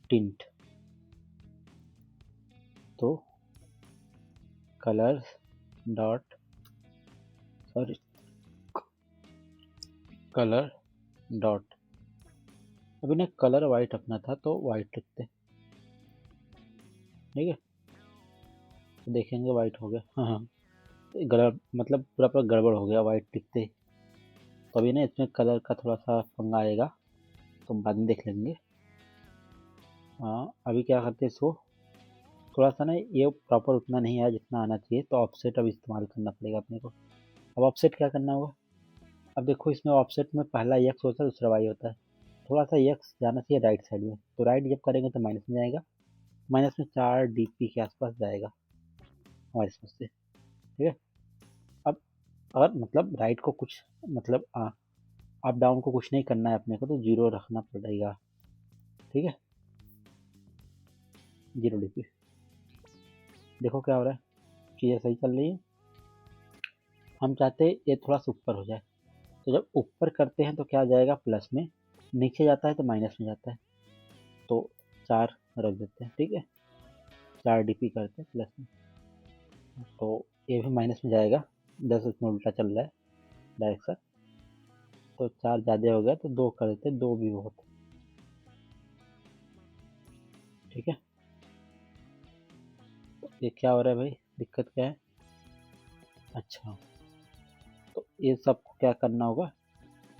टिंट। तो colours dot sorry colour dot, अभी ना कलर वाइट अपना था तो वाइट लिखते, ठीक है। तो देखेंगे वाइट हो गया, हाँ हाँ, गलत मतलब पूरा पूरा गड़बड़ हो गया वाइट लिखते। तो अभी ना इसमें कलर का थोड़ा सा पंगा आएगा, तो बाद में देख लेंगे। हाँ, अभी क्या करते हैं इसको, थोड़ा सा ना ये प्रॉपर उतना नहीं आया जितना आना चाहिए, तो ऑफसेट अब इस्तेमाल करना पड़ेगा अपने को। अब ऑफसेट क्या करना होगा, अब देखो इसमें ऑफसेट में पहला एक्स होता है, दूसरा वाई होता है। थोड़ा सा एक्स जाना चाहिए राइट साइड में, तो राइट जब करेंगे तो माइनस में जाएगा, माइनस में 4 डीपी के आसपास जाएगा हमारे समझ से, ठीक है। अब अगर मतलब राइट को कुछ मतलब अप डाउन को कुछ नहीं करना है अपने को, तो जीरो रखना पड़ेगा, ठीक है, 0 dp। देखो क्या हो रहा है, चीज़ें सही चल रही है। हम चाहते हैं ये थोड़ा सा ऊपर हो जाए, तो जब ऊपर करते हैं तो क्या आ जाएगा, प्लस में, नीचे जाता है तो माइनस में जाता है। तो 4 रख देते हैं, ठीक है, 4 dp करते हैं प्लस में, तो ये भी माइनस में जाएगा, 10 इसमें उल्टा चल रहा है डायरेक्शन, तो 4 ज़्यादा हो गया तो 2 कर देते हैं, 2 भी बहुत, ठीक है। तो ये क्या हो रहा है भाई, दिक्कत क्या है, अच्छा, तो ये सब क्या करना होगा,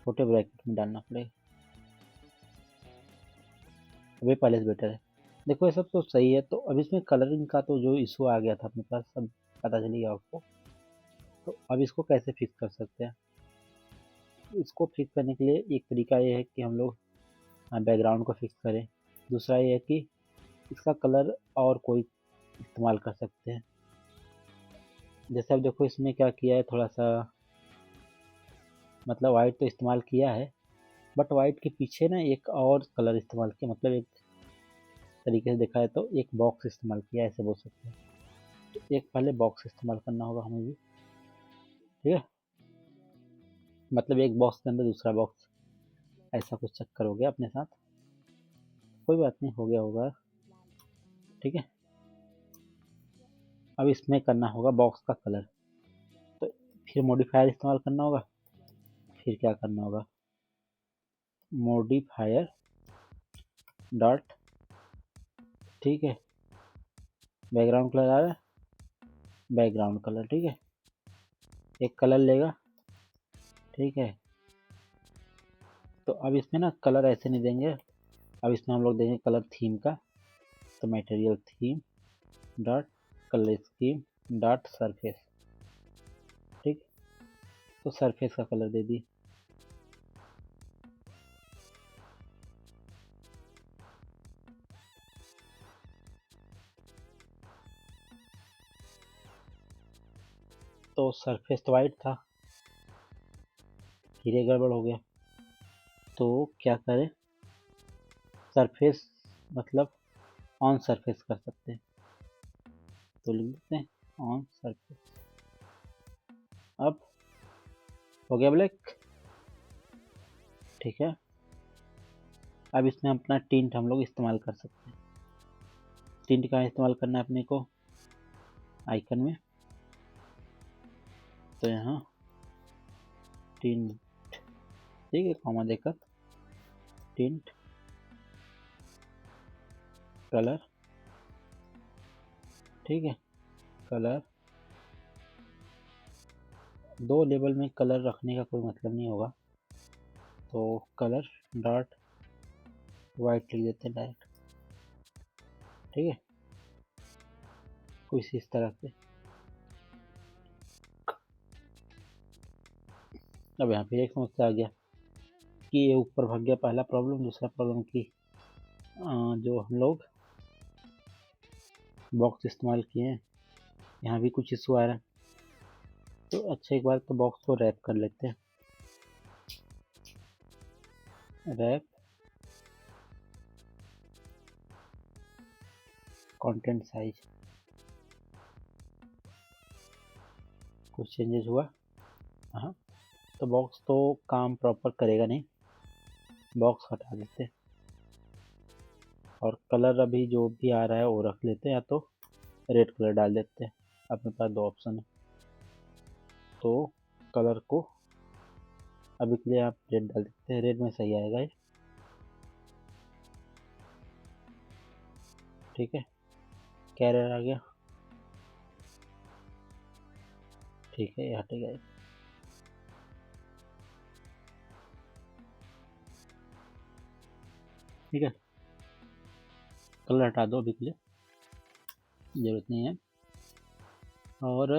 छोटे ब्रैकेट में डालना पड़ेगा, अभी पहले से बेटर है। देखो ये सब तो सही है, तो अब इसमें कलरिंग का तो जो इशू आ गया था अपने पास, सब पता चल गया आपको। तो अब इसको कैसे फिक्स कर सकते हैं, इसको फिक्स करने के लिए एक तरीका ये है कि हम लोग बैकग्राउंड को फिक्स करें, दूसरा ये है कि इसका कलर और कोई इस्तेमाल कर सकते हैं। जैसे अब देखो इसमें क्या किया है, थोड़ा सा मतलब वाइट तो इस्तेमाल किया है, बट वाइट के पीछे ना एक और कलर इस्तेमाल किया, मतलब एक तरीके से देखा है तो एक बॉक्स इस्तेमाल किया, ऐसे बोल सकते हैं। तो एक पहले बॉक्स इस्तेमाल करना होगा हमें भी, ठीक है, मतलब एक बॉक्स के अंदर दूसरा बॉक्स, ऐसा कुछ चक्कर हो गया अपने साथ, कोई बात नहीं, हो गया होगा, ठीक है। अब इसमें करना होगा बॉक्स का कलर, तो फिर मॉडिफायर इस्तेमाल करना होगा, फिर क्या करना होगा, मॉडिफायर डॉट, ठीक है, बैकग्राउंड कलर आ रहा है, बैकग्राउंड कलर, ठीक है, एक कलर लेगा, ठीक है। तो अब इसमें ना कलर ऐसे नहीं देंगे, अब इसमें हम लोग देंगे कलर थीम का, तो material theme dot colour scheme dot surface, ठीक, तो सरफेस का कलर दे दी। तो सरफेस तो वाइट था, फिर ये गड़बड़ हो गया, तो क्या करें, सरफेस मतलब ऑन सरफेस कर सकते हैं, तो लिख देते हैं ऑन सरफेस। अब हो गया ब्लैक, ठीक है। अब इसमें अपना टिंट हम लोग इस्तेमाल कर सकते हैं, टिंट का इस्तेमाल करना है अपने को आइकन में, तो यहाँ टिंट, ठीक है, कॉमा देकर टिंट कलर, ठीक है, कलर, 2 लेवल में कलर रखने का कोई मतलब नहीं होगा, तो कलर डॉट वाइट लिख देते हैं डायरेक्ट, ठीक है, कुछ इस तरह से। अब यहाँ पे एक समस्या आ गया कि ये ऊपर भाग गया, पहला प्रॉब्लम, दूसरा प्रॉब्लम की जो हम लोग बॉक्स इस्तेमाल किए हैं यहाँ भी कुछ इशू आ रहा है, तो अच्छा एक बार तो बॉक्स को रैप कर लेते हैं, रैप कंटेंट साइज, कुछ चेंजेस हुआ, हाँ, तो बॉक्स तो काम प्रॉपर करेगा नहीं, बॉक्स हटा देते हैं, और कलर अभी जो भी आ रहा है वो रख लेते हैं, या तो रेड कलर डाल देते हैं, अपने पास 2 ऑप्शन है, तो कलर को अभी के लिए आप रेड डाल देते हैं, रेड में सही आएगा ये, ठीक है, कैरियर आ गया, ठीक है, ये हटेगा ये, ठीक है, कलर हटा दो अभी के लिए, ज़रूरत नहीं है। और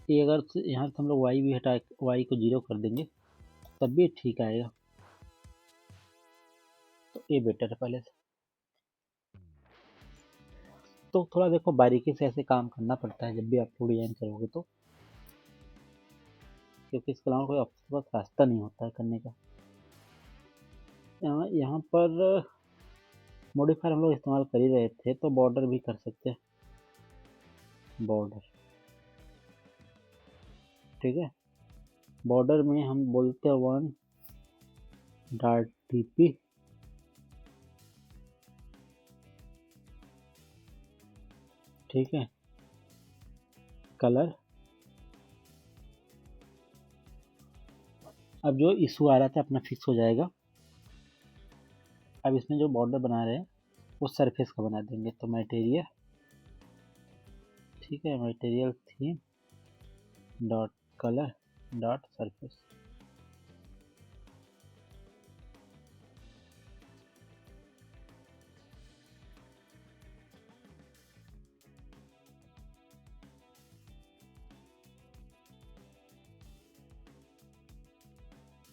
ये अगर यहाँ से हम लोग वाई भी हटा, वाई को 0 कर देंगे तब भी ठीक आएगा, तो ये बेटर है पहले से। तो थोड़ा देखो बारीकी से ऐसे काम करना पड़ता है जब भी आप लोग डिजाइन करोगे, तो क्योंकि इसके अलावा कोई आपके पास रास्ता नहीं होता है करने का। यहाँ यहाँ पर मॉडिफायर हम लोग इस्तेमाल कर ही रहे थे तो बॉर्डर भी कर सकते हैं, बॉर्डर। ठीक है, बॉर्डर में हम बोलते हैं 1.dp, ठीक है, कलर। अब जो इशू आ रहा था अपना फिक्स हो जाएगा। अब इसमें जो बॉर्डर बना रहे हैं वो सरफेस का बना देंगे, तो मटेरियल, ठीक है, material theme dot colour dot surface.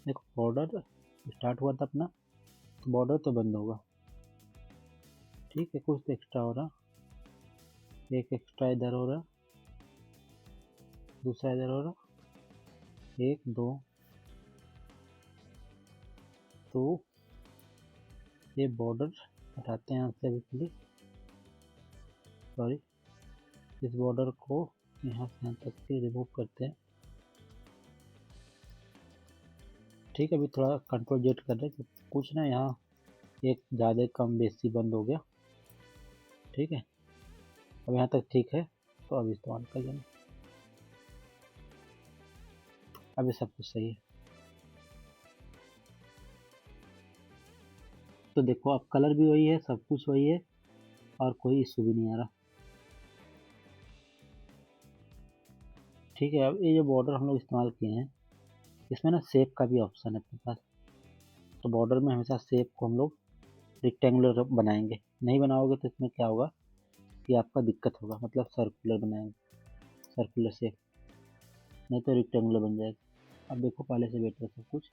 देखो बॉर्डर स्टार्ट हुआ था अपना, तो बॉर्डर तो बंद होगा। ठीक है, कुछ तो एक्स्ट्रा हो रहा, एक एक्स्ट्रा इधर हो रहा, दूसरा इधर हो रहा, 1 2, तो ये बॉर्डर हटाते हैं यहाँ से अभी, सॉरी, इस बॉर्डर को यहाँ से यहाँ तक के रिमूव करते हैं। ठीक है, अभी थोड़ा कंट्रोल जेट कर रहे हैं, कुछ ना यहाँ एक ज़्यादा कम बेसी बंद हो गया। ठीक है, अब यहाँ तक ठीक है, तो अब इस्तेमाल कर लेंगे। अभी सब कुछ सही है। तो देखो अब कलर भी वही है, सब कुछ वही है, और कोई इशू भी नहीं आ रहा। ठीक है, अब ये जो बॉर्डर हम लोग इस्तेमाल किए हैं, इसमें ना शेप का भी ऑप्शन है अपने पास। तो बॉर्डर में हमेशा शेप को हम लोग रेक्टेंगुलर बनाएंगे, नहीं बनाओगे तो इसमें क्या होगा कि आपका दिक्कत होगा, मतलब सर्कुलर बनाएंगे, सर्कुलर शेप, नहीं तो रेक्टेंगुलर बन जाएगा। अब देखो पहले से बेटर सब कुछ।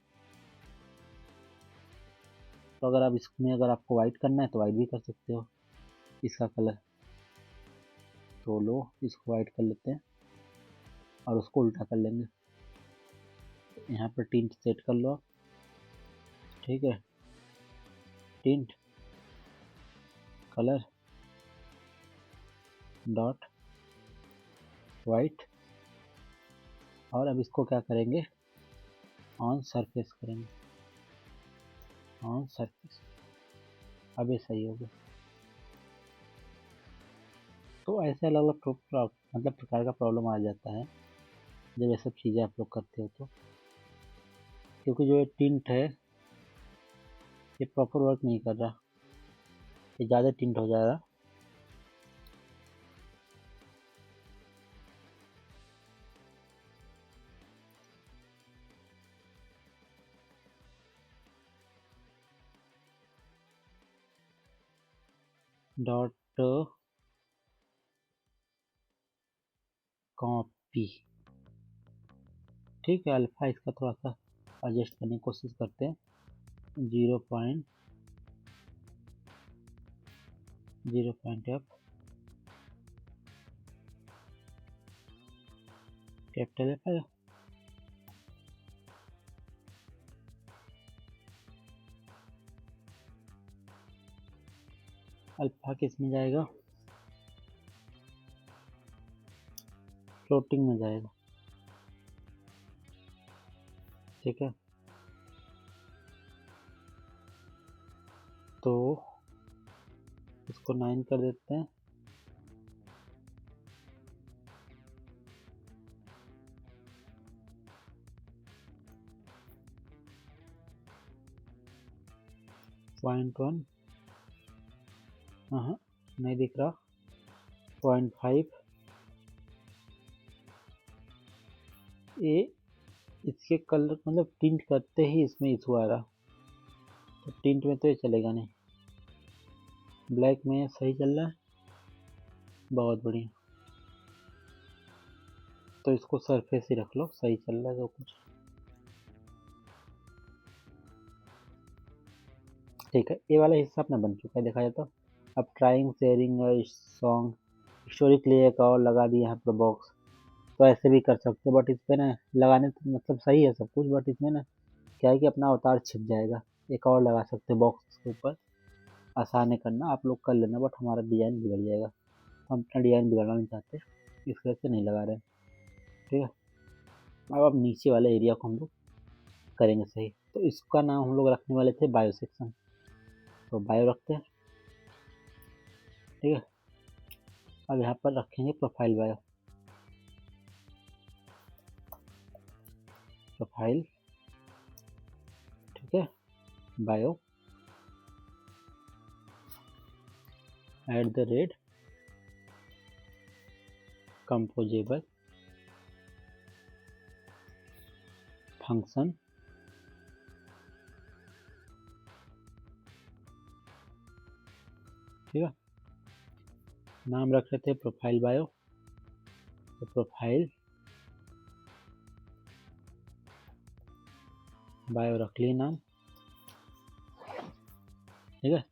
तो अगर आप इसमें अगर आपको वाइट करना है तो वाइट भी कर सकते हो इसका कलर। तो लो इसको वाइट कर लेते हैं और उसको उल्टा कर लेंगे। यहाँ पर टिंट सेट कर लो, ठीक है, टिंट कलर डॉट वाइट, और अब इसको क्या करेंगे, ऑन सरफेस करेंगे, ऑन सरफेस। अब ये सही हो गया। तो ऐसे अलग अलग मतलब प्रकार का प्रॉब्लम आ जाता है जब ये सब चीज़ें आप लोग करते हो तो, क्योंकि जो ये टिंट है ये प्रॉपर वर्क नहीं कर रहा, ये ज़्यादा टिंट हो जा रहा। डॉट कॉपी, ठीक है, अल्फा इसका थोड़ा सा एडजस्ट करने की कोशिश करते हैं, 0.0 अप, कैपिटल एफ है, अल्फा किस में जाएगा, फ्लोटिंग में जाएगा। ठीक है, तो इसको 9 कर देते हैं, .1, हाँ नहीं दिख रहा, 0.5, ये इसके कलर मतलब टिंट करते ही इसमें इशू आ रहा, तो टिंट में तो ये चलेगा नहीं, ब्लैक में सही चल रहा है, बहुत बढ़िया। तो इसको सरफेस ही रख लो, सही चल रहा है तो कुछ। ठीक है, ये वाला हिस्सा अपना बन चुका है देखा जाए तो। अब ट्राइंग शेयरिंग सॉन्ग स्टोरी के लिए एक और लगा दिया यहाँ पर बॉक्स, तो ऐसे भी कर सकते हो, बट इस पर ना लगाने तो मतलब सही है सब कुछ, बट इसमें ना क्या है कि अपना अवतार छिप जाएगा, एक और लगा सकते हो बॉक्स के ऊपर, आसान है करना, आप लोग कर लेना, बट हमारा डिज़ाइन बिगड़ जाएगा। हम अपना डिज़ाइन बिगाड़ना नहीं चाहते, इस वजह से नहीं लगा रहे हैं। ठीक है, अब नीचे वाले एरिया को हम लोग करेंगे सही। तो इसका नाम हम लोग रखने वाले थे बायो सेक्शन, तो बायो रखते हैं। ठीक है, अब यहाँ पर रखेंगे प्रोफाइल बायो, प्रोफाइल। ठीक है, बायो @ कंपोजेबल फंक्शन। ठीक है, नाम रख लेते हैं प्रोफाइल बायो, तो प्रोफाइल बायो रख लिए नाम। ठीक है,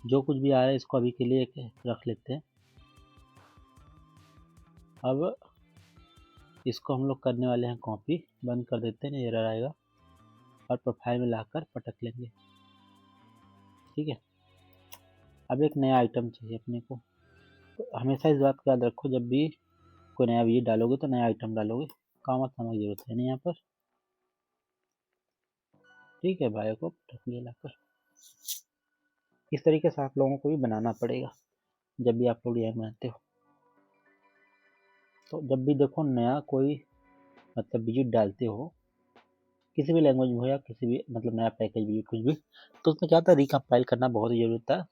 जो कुछ भी आ रहा है इसको अभी के लिए रख लेते हैं। अब इसको हम लोग करने वाले हैं कॉपी, बंद कर देते हैं, एरर आएगा, और प्रोफाइल में लाकर पटक लेंगे। ठीक है, अब एक नया आइटम चाहिए अपने को, तो हमेशा इस बात का याद रखो, जब भी कोई नया वीडियो डालोगे तो नया आइटम डालोगे, काम समय की जरूरत है नहीं यहाँ पर। ठीक है, बायो को पटक लिया लाकर। इस तरीके से आप लोगों को भी बनाना पड़ेगा जब भी आप लोग डिजाइन बनाते हो। तो जब भी देखो नया कोई मतलब विजिट डालते हो, किसी भी लैंग्वेज में हो या किसी भी मतलब नया पैकेज विजिट कुछ भी, तो उसमें क्या होता है, रिकम्पाइल करना बहुत ही जरूरी होता है।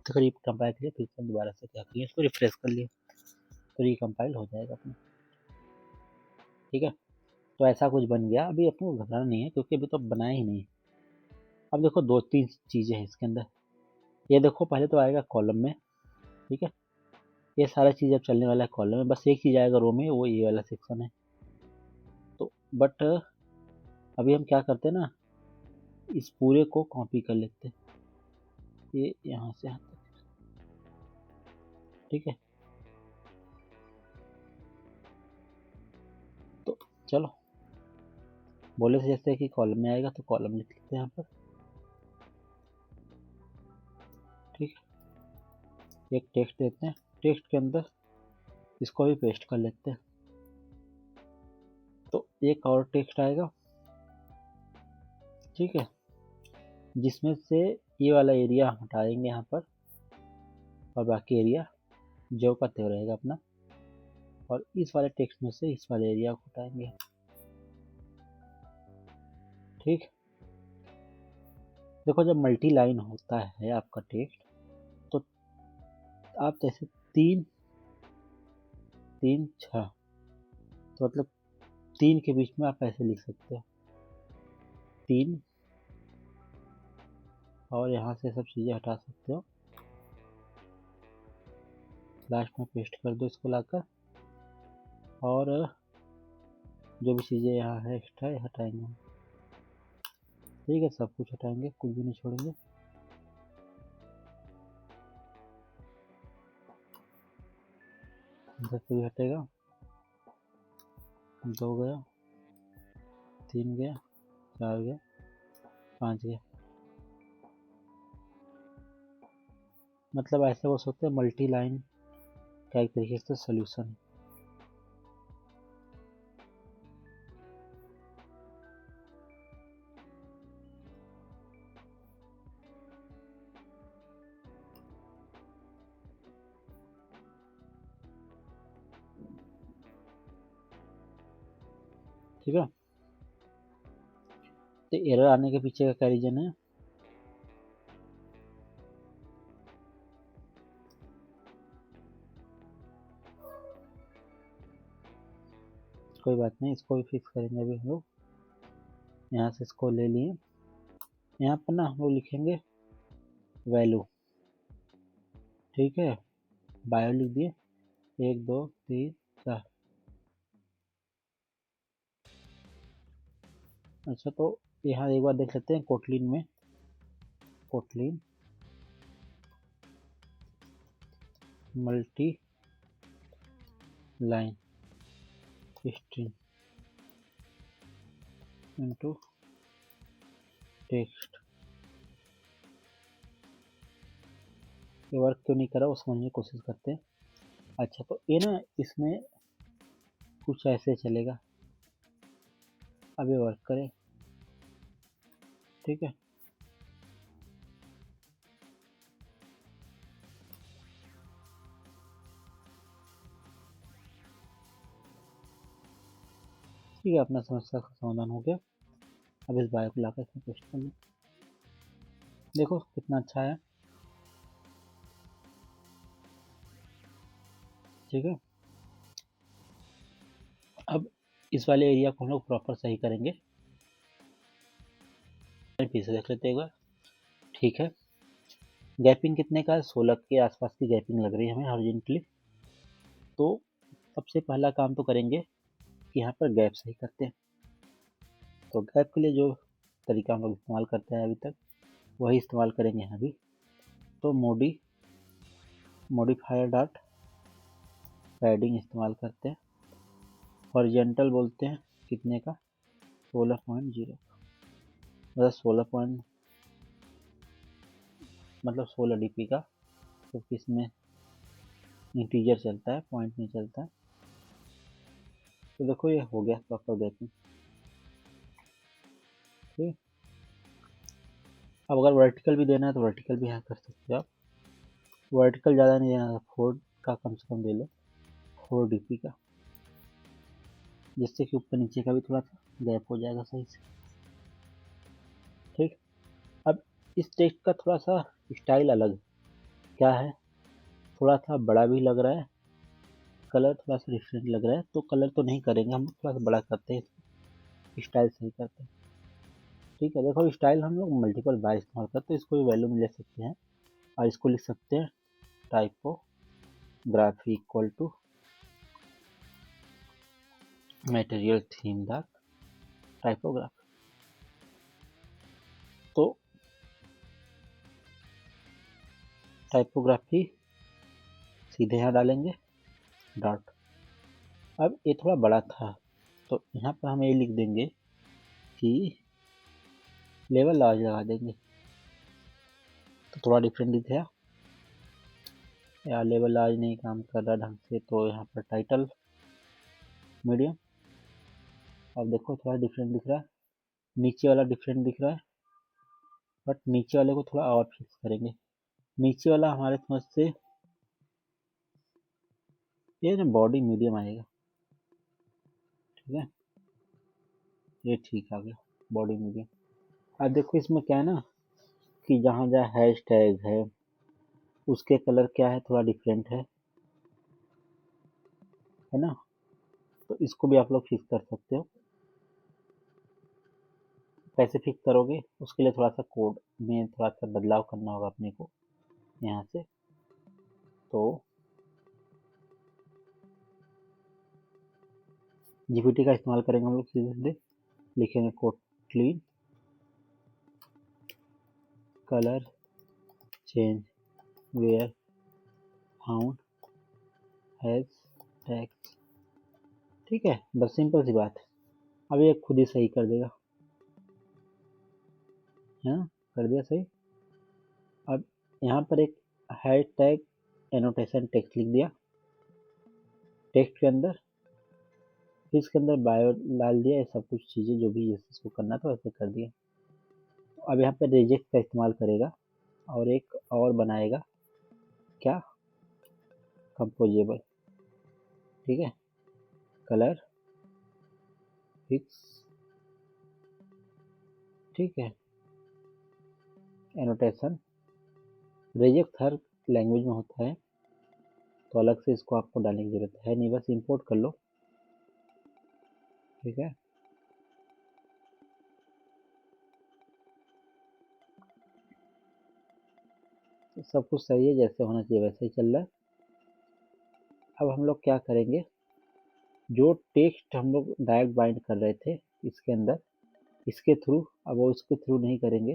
तो रिकम्पाइल के लिए फिर से दोबारा से क्या करिए, इसको रिफ्रेश कर लिए, तो रिकम्पाइल हो जाएगा अपना। ठीक है, तो ऐसा कुछ बन गया, अभी अपने को घबराना नहीं है क्योंकि अभी तो बनाया ही नहीं। अब देखो 2-3 चीज़ें हैं इसके अंदर। ये देखो पहले तो आएगा कॉलम में। ठीक है, ये सारा चीज़ अब चलने वाला है कॉलम में, बस एक चीज़ आएगा रो में, वो ये वाला सेक्शन है। तो बट अभी हम क्या करते हैं ना, इस पूरे को कॉपी कर लेते हैं, ये यहाँ से आता है। ठीक है, तो चलो बोले से जैसे कि कॉलम में आएगा तो कॉलम लिख लेते हैं यहाँ पर। ठीक है, एक टेक्स्ट देते हैं, टेक्स्ट के अंदर इसको भी पेस्ट कर लेते हैं। तो एक और टेक्स्ट आएगा, ठीक है, जिसमें से ये वाला एरिया हटाएंगे यहाँ पर, और बाकी एरिया जो का त्यों रहेगा अपना, और इस वाले टेक्स्ट में से इस वाले एरिया को हटाएंगे। ठीक, देखो जब मल्टी लाइन होता है आपका टेक्स्ट, तो आप जैसे 3 3 6, तो मतलब 3 के बीच में आप ऐसे लिख सकते हो 3, और यहाँ से सब चीज़ें हटा सकते हो, लास्ट में पेस्ट कर दो इसको लाकर, और जो भी चीज़ें यहाँ है एक्स्ट्रा हटाएंगे। ठीक है, सब कुछ हटाएंगे, कुछ भी नहीं छोड़ेंगे। इधर से भी हटेगा, 2 गया, 3 गया, 4 गया, 5 गया। मतलब ऐसे हो सकते हैं मल्टी लाइन का एक तरीके से सोल्यूशन। ठीक है, तो एरर आने के पीछे का क्या रीजन है, कोई बात नहीं, इसको भी फिक्स करेंगे अभी हम लोग। यहाँ से इसको ले लिए, यहाँ पर ना हम लोग लिखेंगे वैल्यू। ठीक है, बायो लिख दिए, 1 2 3 4। अच्छा, तो यहाँ एक बार देख लेते हैं कोटलिन में, Kotlin multi line string into text. ये वर्क क्यों नहीं कर रहा वो समझने की कोशिश करते हैं। अच्छा, तो ये ना इसमें कुछ ऐसे चलेगा। अब ये वर्क करे, ठीक है। ठीक है, अपना समस्या का समाधान हो गया। अब इस बायो को लाकर इसमें पेस्ट कर लो। देखो कितना अच्छा है, ठीक है। अब इस वाले एरिया को हम लोग प्रॉपर सही करेंगे। फिर से देख लेते हैं एक बार, ठीक है। गैपिंग कितने का है, 16 के आसपास की गैपिंग लग रही है हमें हॉरिजॉन्टली। तो सबसे पहला काम तो करेंगे कि यहाँ पर गैप सही करते हैं। तो गैप के लिए जो तरीका हम लोग इस्तेमाल करते हैं अभी तक वही इस्तेमाल करेंगे यहाँ भी। तो मॉडिफायर डॉट पैडिंग इस्तेमाल करते हैं। हॉरिजॉन्टल बोलते हैं कितने का, 16.0, मतलब 16 डीपी का, क्योंकि इसमें इंटीजर चलता है, पॉइंट नहीं चलता है। तो देखो ये हो गया प्रॉपर गैपिंग, ठीक। अब अगर वर्टिकल भी देना है तो वर्टिकल भी यहाँ कर सकते हो आप। वर्टिकल ज़्यादा नहीं देना, 4 का कम से कम दे लो, 4 डीपी का, जिससे कि ऊपर नीचे का भी थोड़ा सा गैप हो जाएगा सही से, ठीक। अब इस टेक्स्ट का थोड़ा सा स्टाइल अलग क्या है, थोड़ा सा बड़ा भी लग रहा है, कलर थोड़ा सा डिफरेंट लग रहा है। तो कलर तो नहीं करेंगे हम, थोड़ा सा बड़ा करते हैं, स्टाइल सही करते हैं, ठीक है। देखो स्टाइल हम लोग मल्टीपल बार इस्तेमाल करते हैं, इसको भी वैल्यू में ले सकते हैं और इसको लिख सकते हैं typography equal to material theme the typography. तो टाइपोग्राफी सीधे यहाँ डालेंगे डॉट। अब ये थोड़ा बड़ा था तो यहाँ पर हम ये लिख देंगे कि लेवल लार्ज लगा देंगे, तो थोड़ा डिफरेंट दिख गया। या लेवल लार्ज नहीं काम कर रहा ढंग से, तो यहाँ पर टाइटल मीडियम। अब देखो थोड़ा डिफरेंट दिख रहा है, नीचे वाला डिफरेंट दिख रहा है, बट नीचे वाले को थोड़ा और फिक्स करेंगे। नीचे वाला हमारे समझ से ये ना बॉडी मीडियम आएगा, ठीक है। ये ठीक आ गया बॉडी मीडियम। अब देखो इसमें क्या है ना कि जहाँ जहाँ हैश टैग है उसके कलर क्या है, थोड़ा डिफरेंट है ना। तो इसको भी आप लोग फिक्स कर सकते हो। कैसे फिक्स करोगे, उसके लिए थोड़ा सा कोड में थोड़ा सा बदलाव करना होगा अपने को यहाँ से। तो जीपीटी का इस्तेमाल करेंगे हम लोग, सीधे सीधे लिखेंगे code clean colour change where found has tags, ठीक है। बस सिंपल सी बात है। अब ये खुद ही सही कर देगा, है ना, कर दिया सही। अब यहाँ पर एक हैश टैग एनोटेशन टेक्स्ट लिख दिया टेक्स्ट के अंदर, फिर इसके अंदर बायो डाल दिया, ये सब कुछ चीज़ें जो भी जैसे इसको करना था वैसे कर दिया। तो अब यहाँ पर रिजेक्ट का इस्तेमाल करेगा और एक और बनाएगा क्या, कंपोजेबल, ठीक है। कलर फिक्स, ठीक है। एनोटेशन रिजेक्ट हर लैंग्वेज में होता है, तो अलग से इसको आपको डालने की जरूरत है नहीं, बस इंपोर्ट कर लो, ठीक है। तो सब कुछ सही है, जैसे होना चाहिए वैसे ही चल रहा है। अब हम लोग क्या करेंगे, जो टेक्स्ट हम लोग डायरेक्ट बाइंड कर रहे थे इसके अंदर, इसके थ्रू, अब वो इसके थ्रू नहीं करेंगे,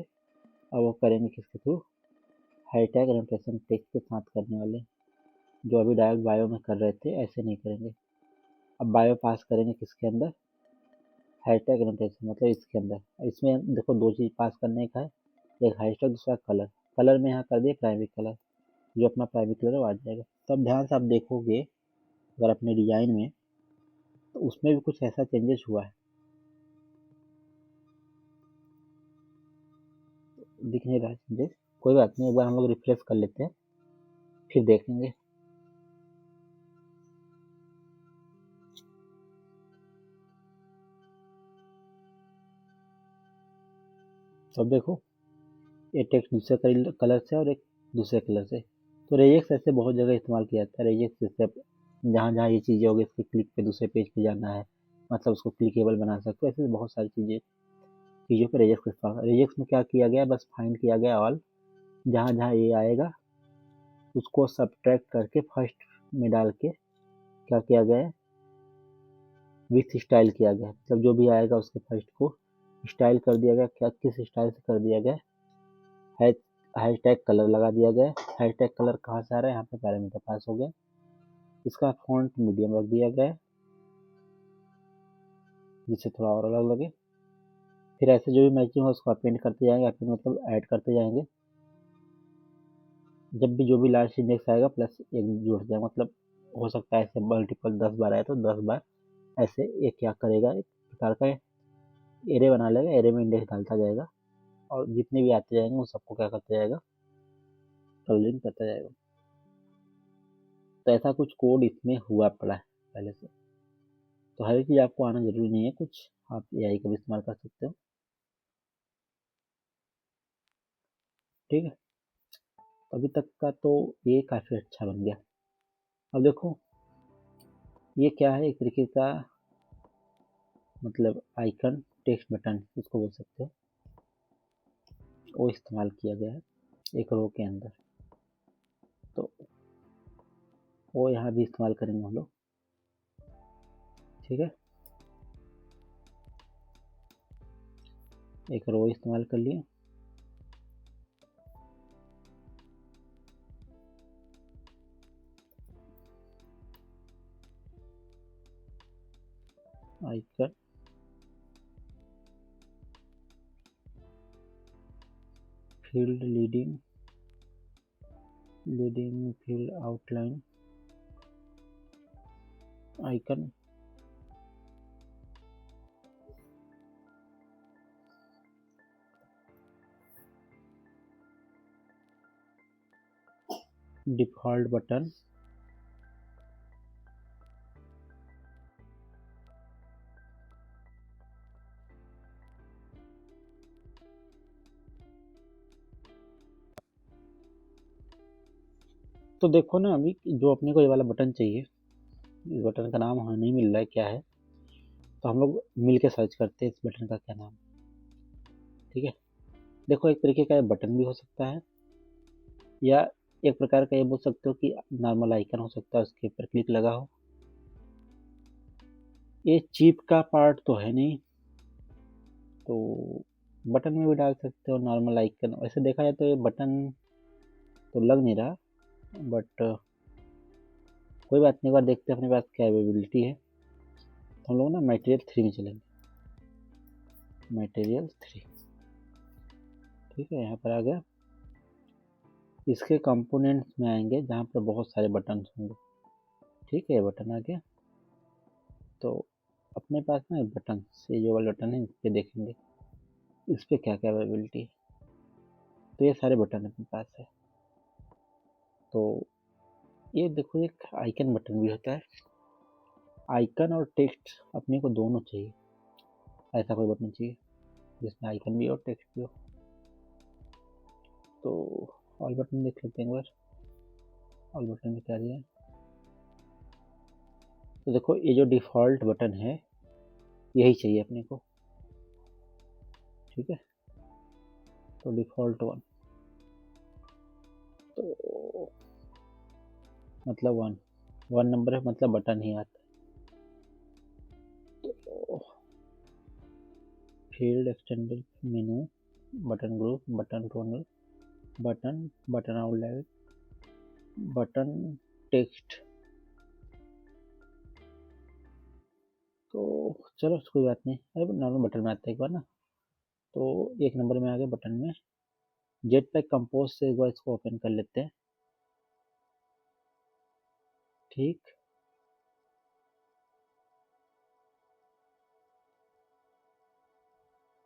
अब वो करेंगे किसके थ्रू, हैशटैग एनोटेशन टेक्स्ट के साथ करने वाले, जो अभी डायरेक्ट बायो में कर रहे थे ऐसे नहीं करेंगे। अब बायो पास करेंगे किसके अंदर, हैशटैग एनोटेशन, मतलब इसके अंदर। इसमें देखो दो चीज़ पास करने का है, एक हैशटैग दूसरा कलर। कलर में यहाँ कर दिए प्राइमरी कलर, जो अपना प्राइमरी कलर है वो आ जाएगा। तो अब ध्यान से आप देखोगे अगर अपने डिजाइन में, तो उसमें भी कुछ ऐसा चेंजेस हुआ है, दिख नहीं रहा है चेंजेस। कोई बात नहीं, एक बार हम लोग रिफ्रेश कर लेते हैं फिर देखेंगे। तो अब देखो ये टेक्स्ट दूसरे कलर से और एक दूसरे कलर से। तो रेजेक्स ऐसे बहुत जगह इस्तेमाल किया जाता है। रेजेक्स जैसे जहाँ जहाँ ये चीज़ें होगी इसके क्लिक पे दूसरे पेज पे जाना है, मतलब उसको क्लिकेबल बना सकते हो। ऐसे बहुत सारी चीज़ों पे रेजेक्स का इस्तेमाल। रेजेक्स में क्या किया गया, बस फाइंड किया गया ऑल, जहाँ जहाँ ये आएगा उसको सब्ट्रैक्ट करके फर्स्ट में डाल के क्या किया गया है, विथ स्टाइल किया गया। मतलब जो भी आएगा उसके फर्स्ट को स्टाइल कर दिया गया। क्या किस स्टाइल से कर दिया गया, हैशटैग कलर लगा दिया गया। हैशटैग कलर कहाँ से आ रहा है, यहाँ पे पैरामीटर पास हो गया। इसका फॉन्ट मीडियम रख दिया गया जिससे थोड़ा और अलग लगे। फिर ऐसे जो भी मैचिंग हो उसको अपेंड करते जाएंगे। अपेंड मतलब ऐड करते जाएंगे। जब भी जो भी लास्ट इंडेक्स आएगा प्लस एक जुड़ जाए, मतलब हो सकता है ऐसे मल्टीपल 10 बार आए तो 10 बार ऐसे एक क्या करेगा, एक प्रकार का एरे बना लेगा। एरे में इंडेक्स डालता जाएगा और जितने भी आते जाएंगे उन सबको क्या करता जाएगा, कलरिंग करता जाएगा। तो ऐसा कुछ कोड इसमें हुआ पड़ा है पहले से। तो हर एक चीज़ आपको आना जरूरी नहीं है, कुछ आप एआई का भी इस्तेमाल कर सकते हो। ठीक है, अभी तक का तो ये काफ़ी अच्छा बन गया। अब देखो ये क्या है, एक तरीके का मतलब आइकन टेक्स्ट बटन इसको बोल सकते हो, वो इस्तेमाल किया गया है एक रो के अंदर। तो वो यहाँ भी इस्तेमाल करेंगे हम लोग। ठीक है, एक रो इस्तेमाल कर लिए। Icon field leading field outline icon default button तो देखो ना अभी जो अपने को ये वाला बटन चाहिए, इस बटन का नाम हमें नहीं मिल रहा है क्या है, तो हम लोग मिल के सर्च करते हैं इस बटन का क्या नाम। ठीक है, देखो एक तरीके का बटन भी हो सकता है या एक प्रकार का ये बोल सकते हो कि नॉर्मल आइकन हो सकता है, उसके ऊपर क्लिक लगा हो। ये चिप का पार्ट तो है नहीं, तो बटन में भी डाल सकते हो नॉर्मल आइकन। वैसे देखा जाए तो ये बटन तो लग नहीं रहा, बट कोई बात नहीं, एक बार देखते हैं अपने पास क्या अवेलेबिलिटी है। तो हम लोग ना मटेरियल 3 में चलेंगे। मटेरियल 3, ठीक है, यहाँ पर आ गया। इसके कंपोनेंट्स में आएंगे जहाँ पर बहुत सारे बटन होंगे। ठीक है, बटन आ गया। तो अपने पास ना बटन, ये जो वाला बटन है इस पर देखेंगे इस पर क्या क्या अवेलेबिलिटी है। तो ये सारे बटन अपने पास है। तो ये देखो एक आइकन बटन भी होता है। आइकन और टेक्स्ट अपने को दोनों चाहिए। ऐसा कोई बटन चाहिए जिसमें आइकन भी हो टेक्स्ट भी हो। तो ऑल बटन देख लेते हैं एक बार। ऑल बटन में क्या दिया है, तो देखो ये जो डिफ़ॉल्ट बटन है यही चाहिए अपने को। ठीक है, तो डिफ़ॉल्ट वन, तो मतलब वन नंबर है, मतलब बटन ही आता है। तो फील्ड एक्सटेंडेड मेनू, button group, button tonal, button outline, button text. तो चलो कोई बात नहीं, अरे नॉर्मल बटन में आता है एक बार ना। तो एक नंबर में आ गया बटन में। जेट पैक कंपोज से एक बार इसको ओपन कर लेते हैं। ठीक।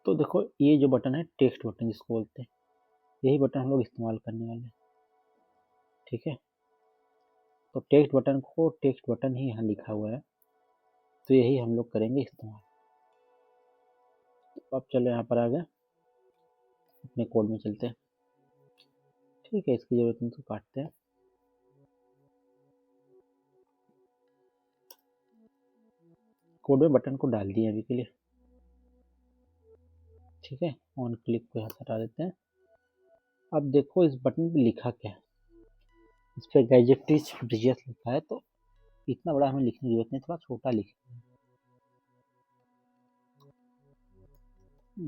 तो देखो ये जो बटन है टेक्स्ट बटन जिसको बोलते हैं, यही बटन हम लोग इस्तेमाल करने वाले हैं। ठीक है, तो टेक्स्ट बटन को टेक्स्ट बटन ही यहाँ लिखा हुआ है, तो यही हम लोग करेंगे इस्तेमाल। तो अब चलो यहाँ पर आ गए, अपने कोड में चलते हैं। ठीक है, इसकी जरूरत नहीं तो काटते हैं। कोड में बटन को डाल दिए अभी के लिए। ठीक है, ऑन क्लिक को यहाँ से हटा देते हैं। अब देखो इस बटन पे लिखा क्या है, इस पर गैजेट्स डिजिटल लिखा है, तो इतना बड़ा हमें लिखने की जरूरत नहीं, थोड़ा छोटा लिखें,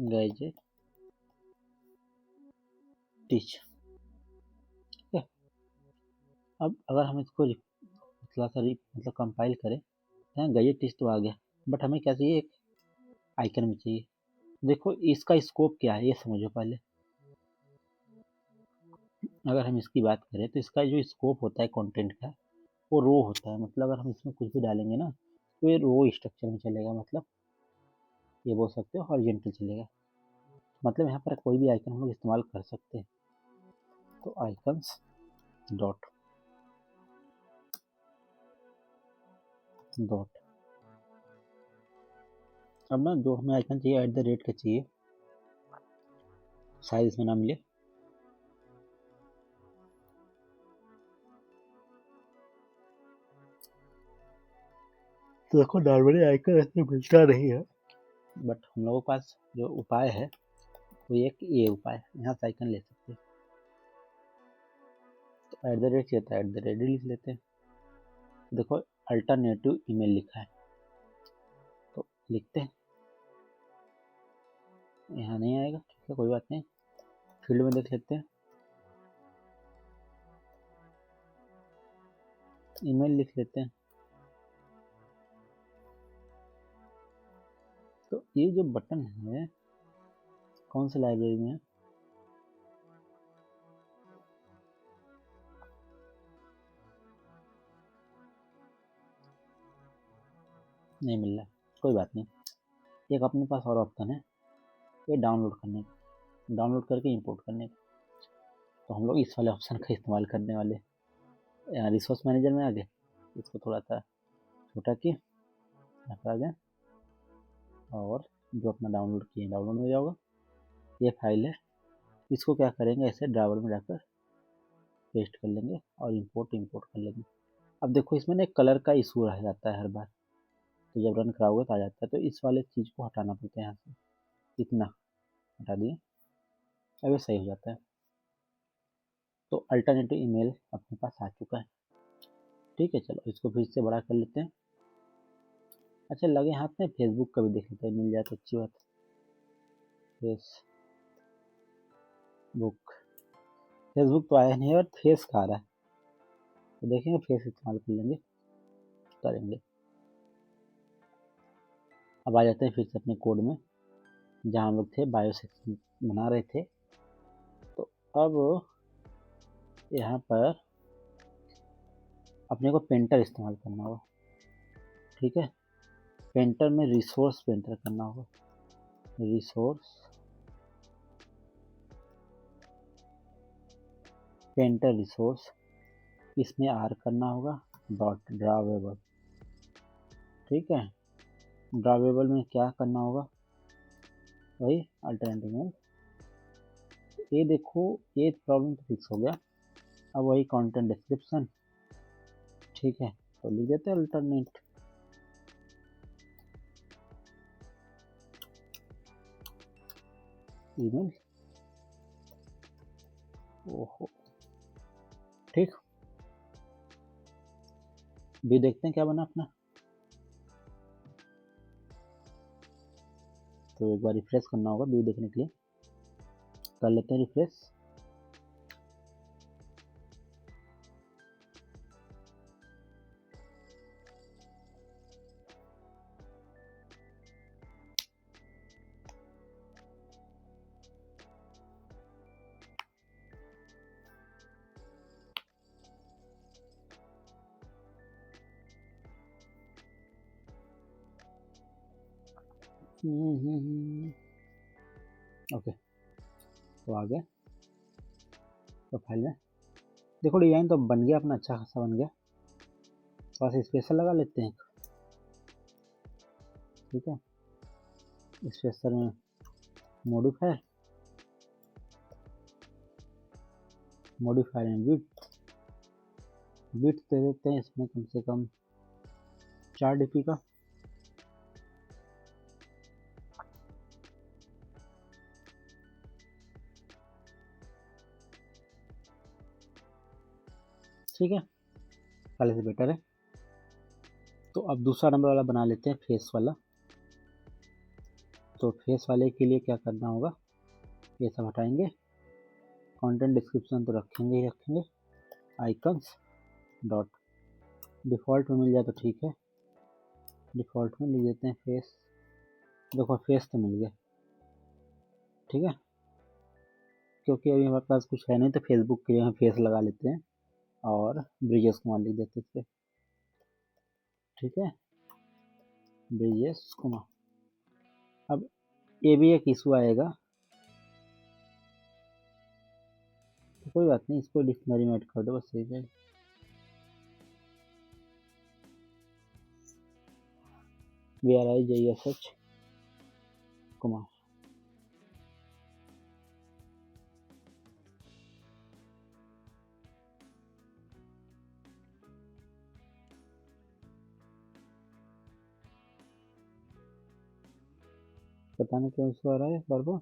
गैजेट टीच। ठीक है, अब अगर हम इसको थोड़ा सा मतलब कंपाइल करें, यहाँ गैजेट टीच तो आ गया, बट हमें क्या चाहिए, एक आइकन भी चाहिए। देखो इसका स्कोप क्या है ये समझो पहले। अगर हम इसकी बात करें तो इसका जो स्कोप होता है कंटेंट का, वो रो होता है। मतलब अगर हम इसमें कुछ भी डालेंगे ना, तो ये रो स्ट्रक्चर में चलेगा, मतलब ये बोल सकते हो हॉरिजॉन्टल चलेगा। मतलब यहाँ पर कोई भी आइकन हम लोग इस्तेमाल कर सकते हैं। तो आइकन्स डॉट डॉट, अब ना जो हमें आइकन चाहिए एट द रेट का चाहिए, शायद इसमें ना मिले। तो देखो नॉर्मली आइकन ऐसे मिलता नहीं है, बट हम लोगों के पास जो उपाय है वो ये उपाय, यहाँ से आइकन ले सकते हैं। तो एट द रेट चाहिए था, एट द रेट लिख लेते हैं। देखो अल्टरनेटिव ईमेल लिखा है, तो लिखते हैं। यहाँ नहीं आएगा, ठीक है कोई बात नहीं, फील्ड में देख लेते हैं, ईमेल लिख लेते हैं। तो ये जो बटन है कौन सी लाइब्रेरी में है, नहीं मिल रहा, कोई बात नहीं। एक अपने पास और ऑप्शन है, ये डाउनलोड करने का, डाउनलोड करके इंपोर्ट करने का। तो हम लोग इस वाले ऑप्शन का इस्तेमाल करने वाले। यहाँ रिसोर्स मैनेजर में आ गए, इसको थोड़ा सा छोटा किए, यहाँ पर आ गए, और जो अपना डाउनलोड किए डाउनलोड में जाओगे, ये फाइल है, इसको क्या करेंगे ऐसे ड्राइवर में जाकर पेस्ट कर लेंगे और इंपोर्ट कर लेंगे। अब देखो इसमें ना एक कलर का इशू रह जाता है हर बार, तो जब रन कराओगे तो आ जाता है, तो इस वाले चीज़ को हटाना पड़ता है। यहाँ से इतना हटा दिए, अब ये सही हो जाता है। तो अल्टरनेटिव ईमेल अपने पास आ चुका है। ठीक है, चलो इसको फिर से बड़ा कर लेते हैं। अच्छा लगे हाथ में फेसबुक का भी देख लेते हैं, मिल जाए तो अच्छी बात। फेसबुक तो आया नहीं और फेस का आ रहा है, तो देखेंगे फेस इस्तेमाल कर लेंगे, करेंगे। अब आ जाते हैं फिर से अपने कोड में, जहाँ हम लोग थे बायो सेक्शन बना रहे थे। तो अब यहाँ पर अपने को पेंटर इस्तेमाल करना होगा। ठीक है, पेंटर में रिसोर्स पेंटर करना होगा, रिसोर्स पेंटर रिसोर्स, इसमें आर करना होगा डॉट ड्रावेबल। ठीक है, ड्रावेबल में क्या करना होगा, वही अल्टरनेटिव में। ये देखो ये प्रॉब्लम तो फिक्स हो गया। अब वही कंटेंट डिस्क्रिप्शन, ठीक है, तो लिख देते हैं अल्टरनेट ईमेल। ओहो, ठीक, व्यू देखते हैं क्या बना अपना। तो एक बार रिफ्रेश करना होगा व्यू देखने के लिए, कर लेते हैं रिफ्रेश। ओके, तो आगे प्रोफाइल में देखो डिजाइन तो बन गया अपना, अच्छा खासा बन गया। थोड़ा सा स्पेशल लगा लेते हैं, ठीक है। स्पेशल में मॉडिफायर में विड्थ दे देते हैं इसमें कम से कम 4 dp का। ठीक है, पहले से बेटर है। तो अब दूसरा नंबर वाला बना लेते हैं, फेस वाला। तो फेस वाले के लिए क्या करना होगा, ये सब हटाएंगे। कंटेंट डिस्क्रिप्शन तो रखेंगे ही रखेंगे। आइकन्स डॉट डिफ़ॉल्ट में मिल जाए तो ठीक है, डिफ़ॉल्ट में लिख देते हैं फेस। देखो फेस तो मिल गया, ठीक है। क्योंकि अभी हमारे पास कुछ है नहीं तो फेसबुक के लिए हम फेस लगा लेते हैं और ब्रिजेश कुमार लिख देते हैं इस पर, ठीक है, ब्रिजेश कुमार। अब ये भी एक इशू आएगा, तो कोई बात नहीं, इसको डिक्शनरी में ऐड कर दो बस, सही है। VRIJSH कुमार। पता नहीं क्यों इसको आ रहा है बार बार।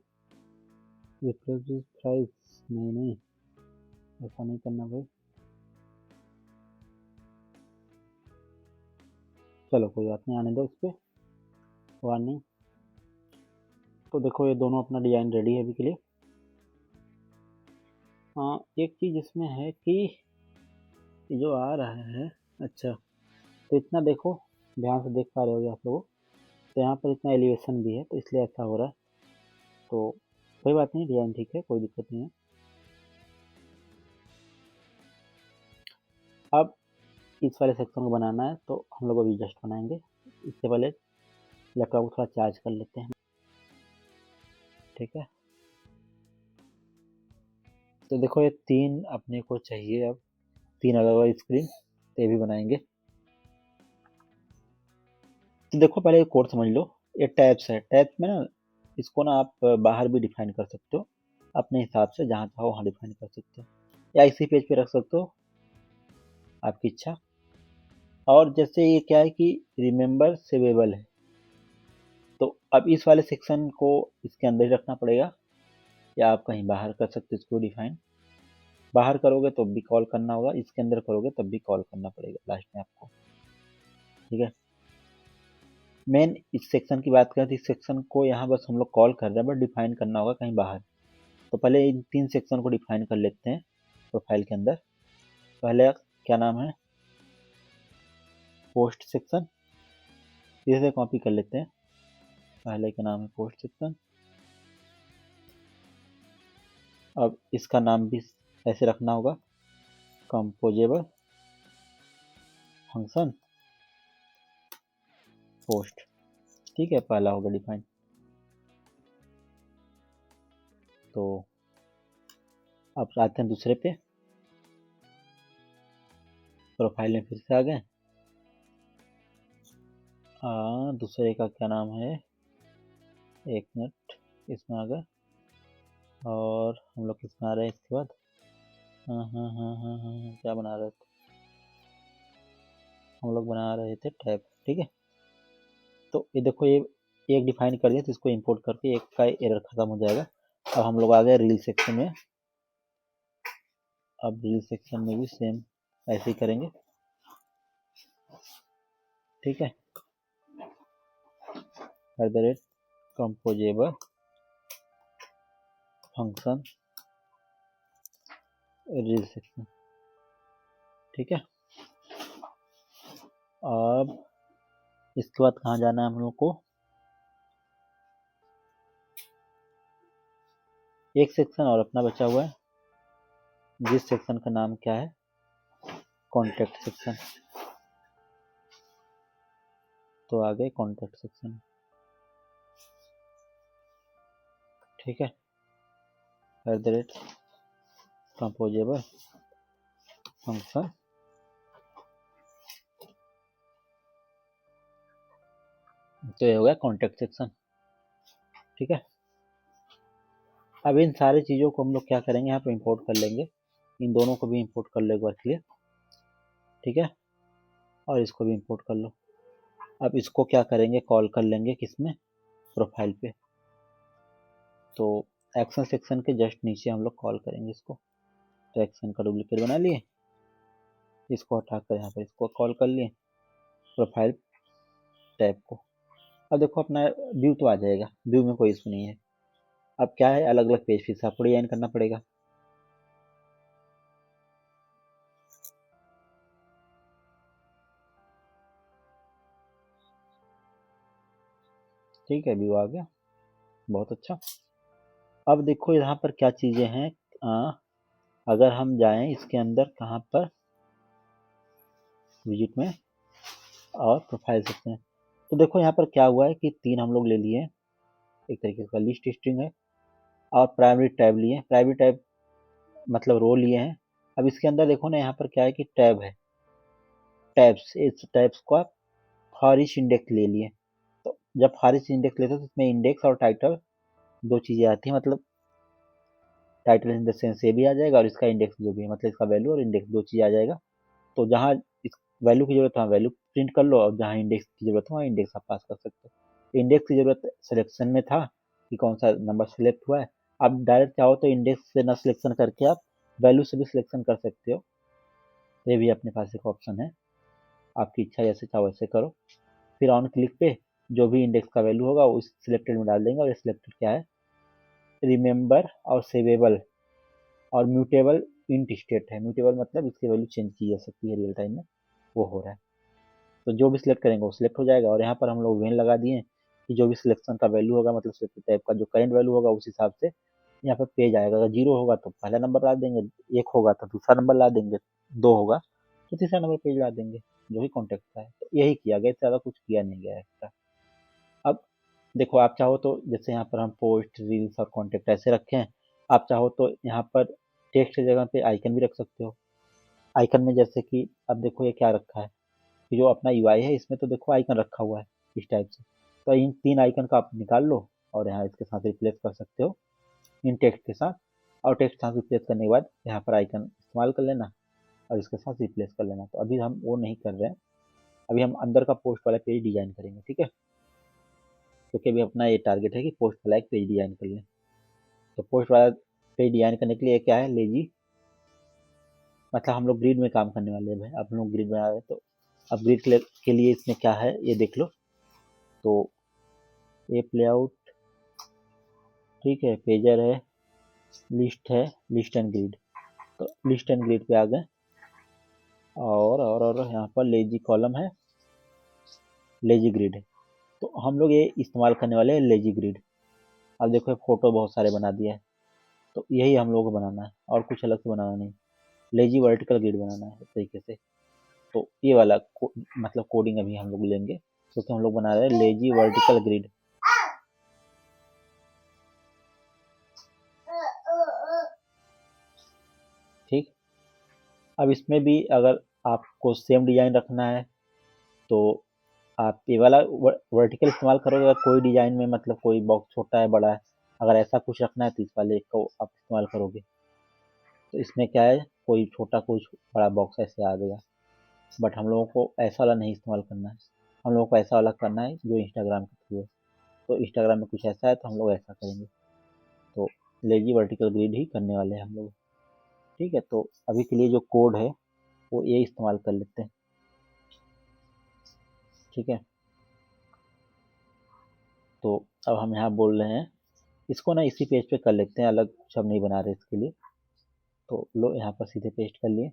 रिफ्रेश प्राइस, नहीं ऐसा नहीं करना भाई। चलो कोई बात नहीं, आने दो इस पर, वार्निंग। तो देखो ये दोनों अपना डिजाइन रेडी है अभी के लिए। हाँ, एक चीज़ इसमें है कि जो आ रहा है, अच्छा तो इतना देखो, ध्यान से देख पा रहे हो आप लोग, तो यहाँ पर इतना एलिवेशन भी है तो इसलिए ऐसा हो रहा है। तो कोई बात नहीं, डिजाइन ठीक है, कोई दिक्कत नहीं है। अब इस वाले सेक्शन को बनाना है तो हम लोग अभी जस्ट बनाएंगे। इससे पहले लैपटॉप को थोड़ा चार्ज कर लेते हैं, ठीक है। तो देखो ये 3 अपने को चाहिए, अब 3 अलग अलग स्क्रीन, तो ये भी बनाएंगे। तो देखो पहले कोड समझ लो, ये टैब्स है, टैब्स में ना इसको ना आप बाहर भी डिफाइन कर सकते हो अपने हिसाब से, जहाँ चाहो वहाँ डिफाइन कर सकते हो, या इसी पेज पे रख सकते हो, आपकी इच्छा। और जैसे ये क्या है कि रिमेंबर सेवेबल है, तो अब इस वाले सेक्शन को इसके अंदर ही रखना पड़ेगा, या आप कहीं बाहर कर सकते हो इसको डिफाइन। बाहर करोगे तो भी कॉल करना होगा, इसके अंदर करोगे तब भी कॉल करना पड़ेगा लास्ट में आपको, ठीक है। मेन इस सेक्शन की बात करें तो इस सेक्शन को यहाँ बस हम लोग कॉल कर रहे हैं, बट डिफाइन करना होगा कहीं बाहर। तो पहले इन 3 सेक्शन को डिफाइन कर लेते हैं प्रोफाइल के अंदर। पहले क्या नाम है, पोस्ट सेक्शन, इसे कॉपी कर लेते हैं। पहले का नाम है पोस्ट सेक्शन। अब इसका नाम भी ऐसे रखना होगा, कंपोजेबल फंक्शन पोस्ट, ठीक है, पहला होगा डिफाइन। तो अब आते हैं दूसरे पे, प्रोफाइल में फिर से आ गए। दूसरे का क्या नाम है, एक मिनट, इसमें आ गए। और हम लोग किस बना रहे हैं इसके बाद, क्या बना रहे थे हम लोग, बना रहे थे टैब, ठीक है। तो ये देखो ये एक डिफाइन कर दिया, तो इसको इंपोर्ट करके एक का एरर खत्म हो जाएगा। अब हम लोग आ गए रील सेक्शन में। अब रील सेक्शन में भी सेम ऐसे ही करेंगे, ठीक है। कंपोजेबल फंक्शन रील सेक्शन, ठीक है। अब इसके बाद कहाँ जाना है हम लोग को, एक सेक्शन और अपना बचा हुआ है, जिस सेक्शन का नाम क्या है, कॉन्टैक्ट सेक्शन। तो आ गए कॉन्टैक्ट सेक्शन, ठीक है, @composable फंक्शन, तो ये हो गया कॉन्टेक्ट सेक्शन। ठीक है, अब इन सारी चीज़ों को हम लोग क्या करेंगे, यहाँ पे इंपोर्ट कर लेंगे, इन दोनों को भी इंपोर्ट कर लो एक बार क्लियर। ठीक है, और इसको भी इंपोर्ट कर लो। अब इसको क्या करेंगे, कॉल कर लेंगे किसमें, प्रोफाइल पे। तो एक्शन सेक्शन के जस्ट नीचे हम लोग कॉल करेंगे इसको। तो एक्शन का डुप्लीकेट बना लिए, इसको हटाकर यहाँ पर इसको कॉल कर लिए, प्रोफाइल टैब को। अब देखो अपना व्यू तो आ जाएगा, व्यू में कोई इशू नहीं है। अब क्या है, अलग अलग पेज फिर से आपको डिजाइन करना पड़ेगा। ठीक है, व्यू आ गया, बहुत अच्छा। अब देखो यहाँ पर क्या चीजें हैं, अगर हम जाएं इसके अंदर, कहाँ पर, विजिट में और प्रोफाइल सेक्शन, तो देखो यहाँ पर क्या हुआ है कि 3 हम लोग ले लिए, एक तरीके का लिस्ट स्ट्रिंग है, और प्राइमरी टैब लिए, प्राइमरी टैब मतलब रो लिए हैं। अब इसके अंदर देखो ना, यहाँ पर क्या है कि टैब है, टैब्स, इस टैब्स को आप फॉर ईच इंडेक्स ले लिए। तो जब फॉर ईच इंडेक्स लेते हो तो इसमें इंडेक्स और टाइटल दो चीजें आती हैं, मतलब टाइटल इन द सेंस ये भी आ जाएगा, और इसका इंडेक्स जो भी है, मतलब इसका वैल्यू और इंडेक्स दो चीज आ जाएगा। तो जहाँ इस वैल्यू की जरूरत है वहाँ वैल्यू प्रिंट कर लो, और जहाँ इंडेक्स की जरूरत है वहाँ इंडेक्स आप पास कर सकते हो। इंडेक्स की जरूरत सिलेक्शन में था कि कौन सा नंबर सेलेक्ट हुआ है, आप डायरेक्ट चाहो तो इंडेक्स से ना सिलेक्शन करके आप वैल्यू से भी सिलेक्शन कर सकते हो, ये भी अपने पास एक ऑप्शन है, आपकी इच्छा जैसे चाहो वैसे करो। फिर ऑन क्लिक पे जो भी इंडेक्स का वैल्यू होगा उस सिलेक्टेड में डाल देंगे, और ये सिलेक्टेड क्या है, रिमेंबर और सेवेबल और म्यूटेबल इंट स्टेट है। म्यूटेबल मतलब इसकी वैल्यू चेंज की जा सकती है रियल टाइम में, वो हो रहा है। तो जो भी सिलेक्ट करेंगे वो सिलेक्ट हो जाएगा, और यहाँ पर हम लोग वेन लगा दिए कि जो भी सिलेक्शन का वैल्यू होगा, मतलब सिलेक्टेड टाइप का जो करंट वैल्यू होगा उस हिसाब से यहाँ पर पेज आएगा। अगर 0 होगा तो पहला नंबर ला देंगे, 1 होगा तो दूसरा नंबर ला देंगे, 2 होगा तो तीसरा नंबर पेज ला देंगे, जो भी कॉन्टेक्ट का है। तो यही किया गया, इससे ज़्यादा कुछ किया नहीं गया है एक्स्ट्रा। अब देखो, आप चाहो तो जैसे यहाँ पर हम पोस्ट, रील्स और कॉन्टेक्ट ऐसे रखे हैं, आप चाहो तो यहाँ पर टेक्स्ट की जगह पे आइकन भी रख सकते हो। आइकन में जैसे कि अब देखो ये क्या रखा है, कि जो अपना यूआई है इसमें तो देखो आइकन रखा हुआ है इस टाइप से। तो इन 3 आइकन का आप निकाल लो और यहाँ इसके साथ रिप्लेस कर सकते हो, इन टेक्स्ट के साथ। और टेक्स्ट के साथ रिप्लेस करने के बाद यहाँ पर आइकन इस्तेमाल कर लेना और इसके साथ रिप्लेस कर लेना। तो अभी हम वो नहीं कर रहे हैं, अभी हम अंदर का पोस्ट वाला पेज डिजाइन करेंगे। ठीक है, क्योंकि अभी अपना ये टारगेट है कि पोस्ट वाला एक पेज डिजाइन कर लें। तो पोस्ट वाला पेज डिजाइन करने के लिए क्या है, लेजी, मतलब हम लोग ग्रिड में काम करने वाले हैं भाई, अब हम लोग ग्रिड बना रहे हैं। तो अब ग्रिड के लिए इसमें क्या है ये देख लो। तो ये प्लेआउट, ठीक है, पेजर है, लिस्ट है, लिस्ट एंड ग्रिड। तो लिस्ट एंड ग्रिड पे आ गए, और यहाँ पर लेजी कॉलम है, लेजी ग्रिड है। तो हम लोग ये इस्तेमाल करने वाले हैं लेजी ग्रिड। अब देखो फोटो बहुत सारे बना दिया है, तो यही हम लोग को बनाना है और कुछ अलग से बनाना नहीं, लेजी वर्टिकल ग्रिड बनाना है इस तरीके से। तो ये वाला मतलब कोडिंग अभी हम लोग लेंगे, क्योंकि हम लोग बना रहे हैं लेजी वर्टिकल ग्रिड। ठीक, अब इसमें भी अगर आपको सेम डिजाइन रखना है तो आप ये वाला वर्टिकल इस्तेमाल करोगे। अगर कोई डिजाइन में मतलब कोई बॉक्स छोटा है बड़ा है, अगर ऐसा कुछ रखना है तो इस वाले को आप इस्तेमाल करोगे। तो इसमें क्या है, कोई छोटा कुछ बड़ा बॉक्स ऐसे आ गया, बट हम लोगों को ऐसा वाला नहीं इस्तेमाल करना है, हम लोगों को ऐसा वाला करना है जो इंस्टाग्राम के थ्रू है। तो इंस्टाग्राम में कुछ ऐसा है तो हम लोग ऐसा करेंगे। तो लेजी वर्टिकल ग्रिड ही करने वाले हैं हम लोग। ठीक है, तो अभी के लिए जो कोड है वो ये इस्तेमाल कर लेते हैं। ठीक है, तो अब हम यहाँ बोल रहे हैं, इसको ना इसी पेज पे कर लेते हैं, अलग कुछ हम नहीं बना रहे इसके लिए। तो लो यहाँ पर सीधे पेस्ट कर लिए,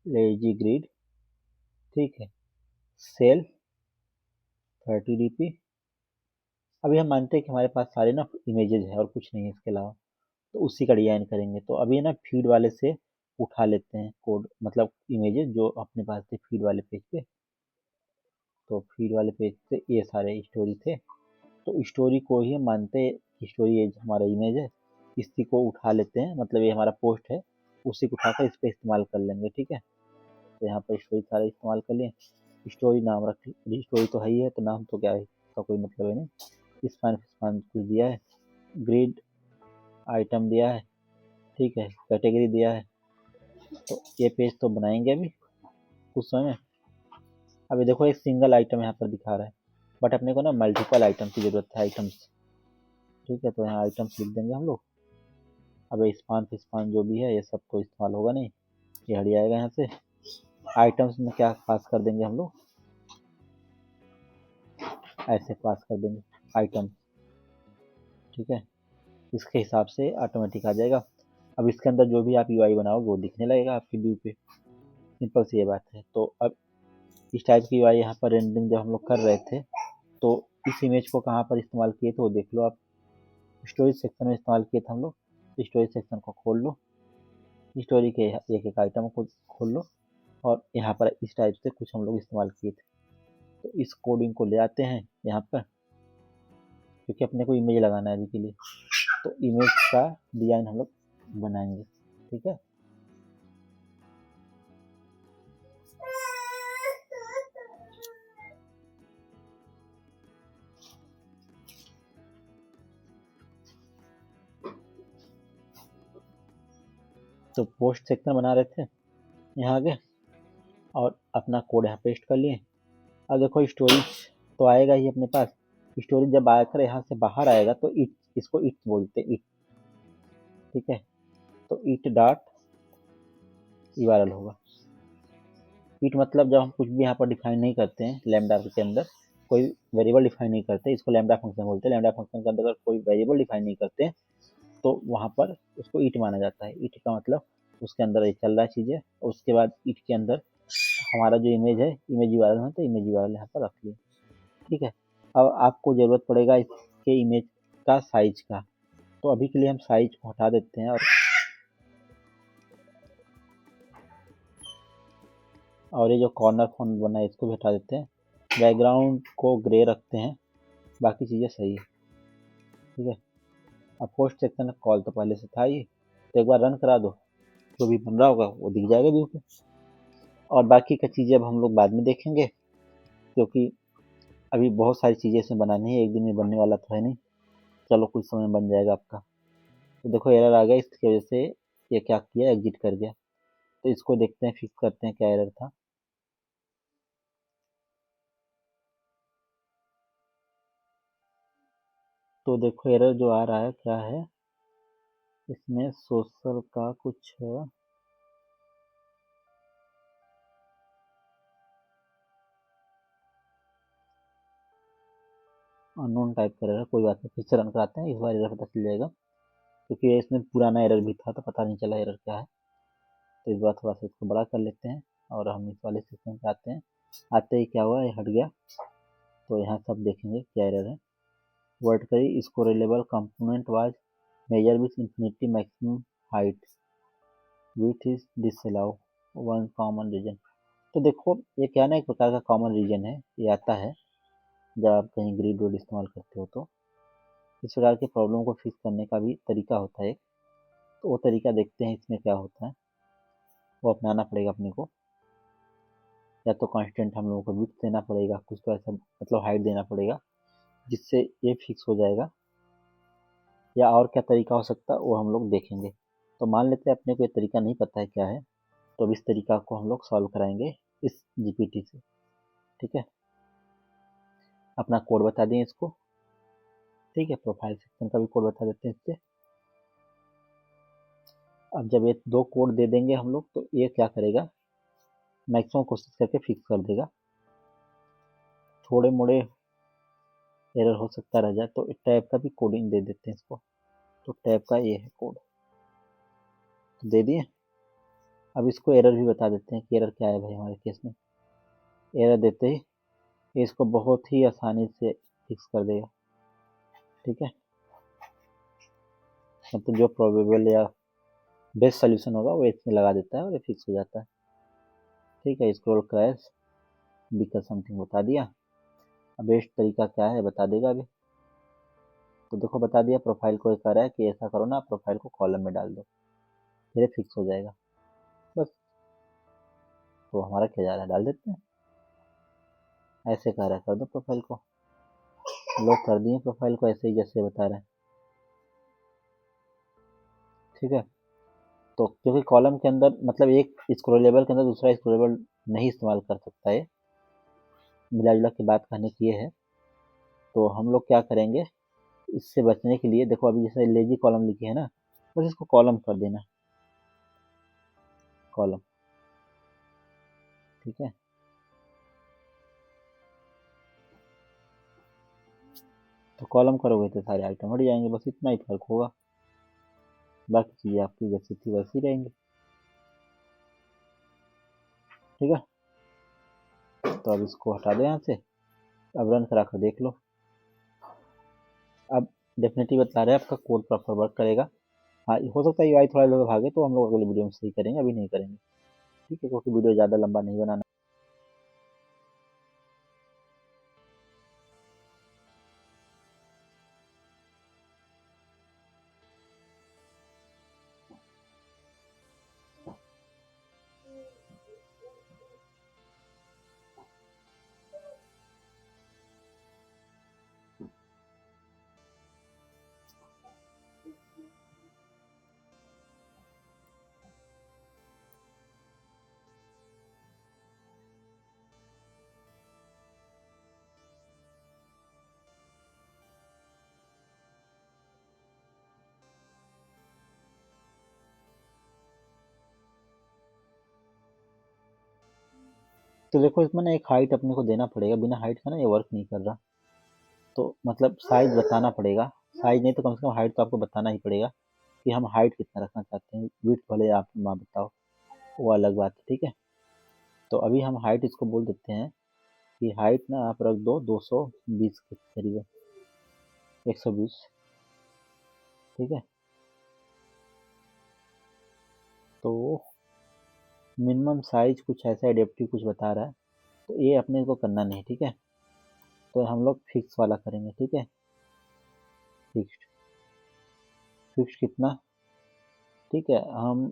लेजी ग्रिड, ठीक है, सेल 30 DP। अभी हम मानते हैं कि हमारे पास सारे ना इमेजेस है और कुछ नहीं है इसके अलावा, तो उसी का डिजाइन करेंगे। तो अभी ना फीड वाले से उठा लेते हैं कोड, मतलब इमेजेस जो अपने पास थे फीड वाले पेज पे। तो फीड वाले पेज से ये सारे स्टोरी थे, तो स्टोरी को ही हम मानते स्टोरी ये हमारा इमेज है, इसी को उठा लेते हैं, मतलब ये हमारा पोस्ट है, उसी को उठाकर इस पर इस्तेमाल कर लेंगे। ठीक है, तो यहाँ पर स्टोरी सारा इस्तेमाल कर लिए। स्टोरी नाम रख, स्टोरी तो है ही है, तो नाम तो क्या है, इसका कोई मतलब है नहीं। इस्फान फिस्फान कुछ दिया है, ग्रिड आइटम दिया है, ठीक है, कैटेगरी दिया है। तो ये पेज तो बनाएंगे अभी कुछ समय में। अभी देखो एक सिंगल आइटम यहाँ पर दिखा रहा है, बट अपने को ना मल्टीपल आइटम की जरूरत है, आइटम्स। ठीक है, तो यहाँ आइटम्स लिख देंगे हम लोग। अब इस्फान फिस्फान जो भी है ये सब तो इस्तेमाल होगा नहीं, ये हट जाएगा यहाँ से। आइटम्स में क्या पास कर देंगे हम लोग, ऐसे पास कर देंगे आइटम। ठीक है, इसके हिसाब से ऑटोमेटिक आ जाएगा। अब इसके अंदर जो भी आप यूआई बनाओगे वो दिखने लगेगा आपकी व्यू पे। सिंपल सी ये बात है। तो अब इस टाइप की यूआई यहाँ पर रेंडरिंग जब हम लोग कर रहे थे, तो इस इमेज को कहाँ पर इस्तेमाल किए थे वो देख लो आप। स्टोरेज सेक्शन में इस्तेमाल किए थे हम लोग। स्टोरेज सेक्शन को खोल लो, स्टोरी के एक एक आइटम को खोल लो, और यहाँ पर इस टाइप से कुछ हम लोग इस्तेमाल किए थे। तो इस कोडिंग को ले आते हैं यहाँ पर, क्योंकि अपने को इमेज लगाना है अभी के लिए। तो इमेज का डिजाइन हम लोग बनाएंगे। ठीक है, तो पोस्ट सेक्शन बना रहे थे यहाँ आगे, और अपना कोड यहाँ पेस्ट कर लिए। अब देखो स्टोरेज तो आएगा ही अपने पास। स्टोरेज जब आकर यहाँ से बाहर आएगा तो इट, इसको इट बोलते हैं, इट। ठीक है, तो इट डॉट यूआरएल होगा। इट मतलब जब हम कुछ भी यहाँ पर डिफाइन नहीं करते हैं, लैम्डा के अंदर कोई वेरिएबल डिफाइन नहीं करते, इसको लैम्डा फंक्शन बोलते हैं। लैम्डा फंक्शन के अंदर अगर कोई वेरिएबल डिफाइन नहीं करते तो वहाँ पर उसको ईट माना जाता है। ईट का मतलब उसके अंदर ये चल रहा है चीज़ें, और उसके बाद ईट के अंदर हमारा जो इमेज है, इमेज यूआरएल है, तो इमेज यूआरएल यहाँ पर रख लिया। ठीक है, अब आपको ज़रूरत पड़ेगा इसके इमेज का साइज का, तो अभी के लिए हम साइज को हटा देते हैं, और ये जो कॉर्नर फॉन्ट बना है इसको भी हटा देते हैं। बैकग्राउंड को ग्रे रखते हैं, बाकी चीज़ें सही है। ठीक है, अब पोस्ट सेक्शन का कॉल तो पहले से था ही, तो एक बार रन करा दो, जो भी बन रहा होगा वो दिख जाएगा व्यू पे। और बाकी का चीज़ें अब हम लोग बाद में देखेंगे, क्योंकि अभी बहुत सारी चीज़ें इसमें बनानी है, एक दिन में बनने वाला तो है नहीं। चलो कुछ समय बन जाएगा आपका। तो देखो एरर आ गया, इसकी वजह से ये क्या किया, एग्जिट कर गया। तो इसको देखते हैं, फिक्स करते हैं क्या एरर था। तो देखो एरर जो आ रहा है क्या है, इसमें सोशल का कुछ अननोन टाइप का एरर, कोई बात नहीं, फिर से रन कराते हैं, इस बार एरर पता चल जाएगा, क्योंकि इसमें पुराना एरर भी था तो पता नहीं चला एरर क्या है। तो इस बार थोड़ा सा इसको बड़ा कर लेते हैं, और हम इस वाले सेक्शन पे आते हैं। आते ही क्या हुआ, ये हट गया। तो यहाँ सब देखेंगे क्या एरर है। Vertically scorable component was major with infinity maximum height, with is disallow one common region. तो देखो ये क्या ना, एक प्रकार का कॉमन रीजन है, ये आता है जब आप कहीं ग्रिड रोड इस्तेमाल करते हो। तो इस प्रकार के प्रॉब्लम को फिक्स करने का भी तरीका होता है, तो वो तरीका देखते हैं इसमें क्या होता है, वो अपनाना पड़ेगा अपने को। या तो कांस्टेंट हम लोगों को विड्थ देना पड़ेगा, कुछ तो ऐसा मतलब हाइट देना पड़ेगा जिससे ये फिक्स हो जाएगा, या और क्या तरीका हो सकता है वो हम लोग देखेंगे। तो मान लेते हैं अपने को ये तरीका नहीं पता है क्या है, तो अब इस तरीका को हम लोग सॉल्व कराएंगे इस जीपीटी से। ठीक है, अपना कोड बता दें इसको। ठीक है, प्रोफाइल सेक्शन का भी कोड बता देते हैं इससे। अब जब ये दो कोड दे देंगे हम लोग, तो ये क्या करेगा, मैक्सिमम कोशिश करके फिक्स कर देगा। थोड़े मोड़े एरर हो सकता रह जाए, तो टैब का भी कोडिंग दे देते हैं इसको। तो टैब का ये है कोड, तो दे दिए। अब इसको एरर भी बता देते हैं कि एरर क्या है भाई हमारे केस में। एरर देते ही ये इसको बहुत ही आसानी से फिक्स कर देगा। ठीक है, मतलब जो प्रोबेबल या बेस्ट सोल्यूशन होगा वो इसमें लगा देता है और ये फिक्स हो जाता है। ठीक है, स्क्रॉल क्रैश बिकॉज समथिंग बता दिया। अब बेस्ट तरीका क्या है बता देगा अभी। तो देखो बता दिया, प्रोफाइल को एक कह रहा है कि ऐसा करो ना, प्रोफाइल को कॉलम में डाल दो, फिर फिक्स हो जाएगा बस। तो हमारा क्या जा रहा है, डाल देते हैं। ऐसे कह रहा है कर दो प्रोफाइल को, लॉक कर दिए प्रोफाइल को ऐसे ही जैसे बता रहे हैं। ठीक है, तो क्योंकि कॉलम के अंदर मतलब एक स्क्रोलेबल के अंदर दूसरा स्क्रोलेबल नहीं इस्तेमाल कर सकता है, मिला जुला के बात कहने की ये है। तो हम लोग क्या करेंगे इससे बचने के लिए, देखो अभी जैसे लेजी कॉलम लिखी है ना, बस इसको कॉलम कर देना, कॉलम। ठीक है, तो कॉलम करोगे तो सारे आइटम हट जाएंगे, बस इतना ही फर्क होगा, बाकी चीज़ें आपकी जैसी थी वैसी रहेंगी। ठीक है, तो अब इसको हटा दो यहाँ से, अब रन करा कर देख लो। अब डेफिनेटली बता रहे हैं आपका कोड प्रॉपर वर्क करेगा। हाँ, हो सकता है यूआई थोड़ा लोग भागे, तो हम लोग अगले वीडियो में सही करेंगे, अभी नहीं करेंगे। ठीक है, क्योंकि वीडियो ज़्यादा लंबा नहीं बनाना। तो देखो इसमें ना एक हाइट अपने को देना पड़ेगा, बिना हाइट का ना ये वर्क नहीं कर रहा। तो मतलब साइज बताना पड़ेगा, साइज नहीं तो कम से कम हाइट तो आपको बताना ही पड़ेगा कि हम हाइट कितना रखना चाहते हैं। विड्थ भले आप ना बताओ, वो अलग बात है। ठीक है, तो अभी हम हाइट इसको बोल देते हैं कि हाइट ना आप रख दो 220 के करीब, 120। ठीक है, तो मिनिमम साइज कुछ ऐसा एडेप्टिव कुछ बता रहा है, तो ये अपने को करना नहीं। ठीक है, तो हम लोग फिक्स वाला करेंगे। ठीक है, फिक्स्ड, फिक्स्ड कितना, ठीक है हम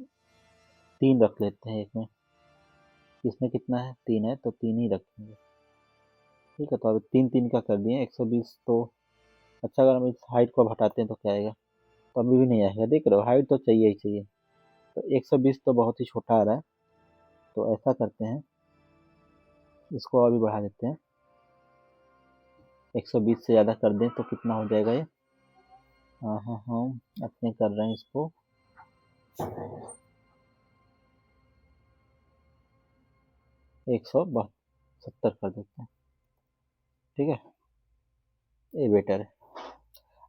3 रख लेते हैं एक में, इसमें कितना है 3 है तो 3 ही रखेंगे। ठीक है, तो अब 3 3 का कर दिए 120। तो अच्छा, अगर हम इस हाइट को अब हटाते हैं तो क्या आएगा, तो अभी भी नहीं आएगा। देख रहे हो, हाइट तो चाहिए ही चाहिए। तो 120 तो बहुत ही छोटा आ रहा है, तो ऐसा करते हैं इसको अभी बढ़ा देते हैं, 120 से ज़्यादा कर दें तो कितना हो जाएगा ये। हाँ हाँ हाँ, अपने कर रहे हैं इसको 172 कर देते हैं। ठीक है, ये बेटर है।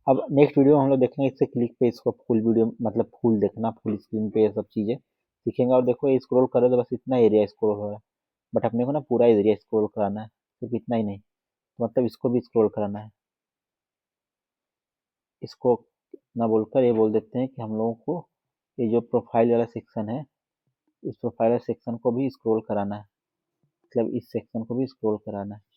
अब नेक्स्ट वीडियो हम लोग देखेंगे इससे क्लिक पे, इसको फुल वीडियो मतलब फुल देखना, फुल स्क्रीन पे ये सब चीज़ें सीखेंगे। और देखो ये स्क्रॉल करो तो बस इतना एरिया स्क्रॉल हो रहा है, बट अपने को ना पूरा एरिया स्क्रॉल कराना है, सिर्फ इतना ही नहीं, तो मतलब इसको भी स्क्रॉल कराना है। इसको ना बोलकर ये बोल देते हैं कि हम लोगों को ये जो प्रोफाइल वाला सेक्शन है, इस प्रोफाइल वाले सेक्शन को भी स्क्रॉल कराना है, मतलब इस सेक्शन को भी स्क्रॉल कराना है।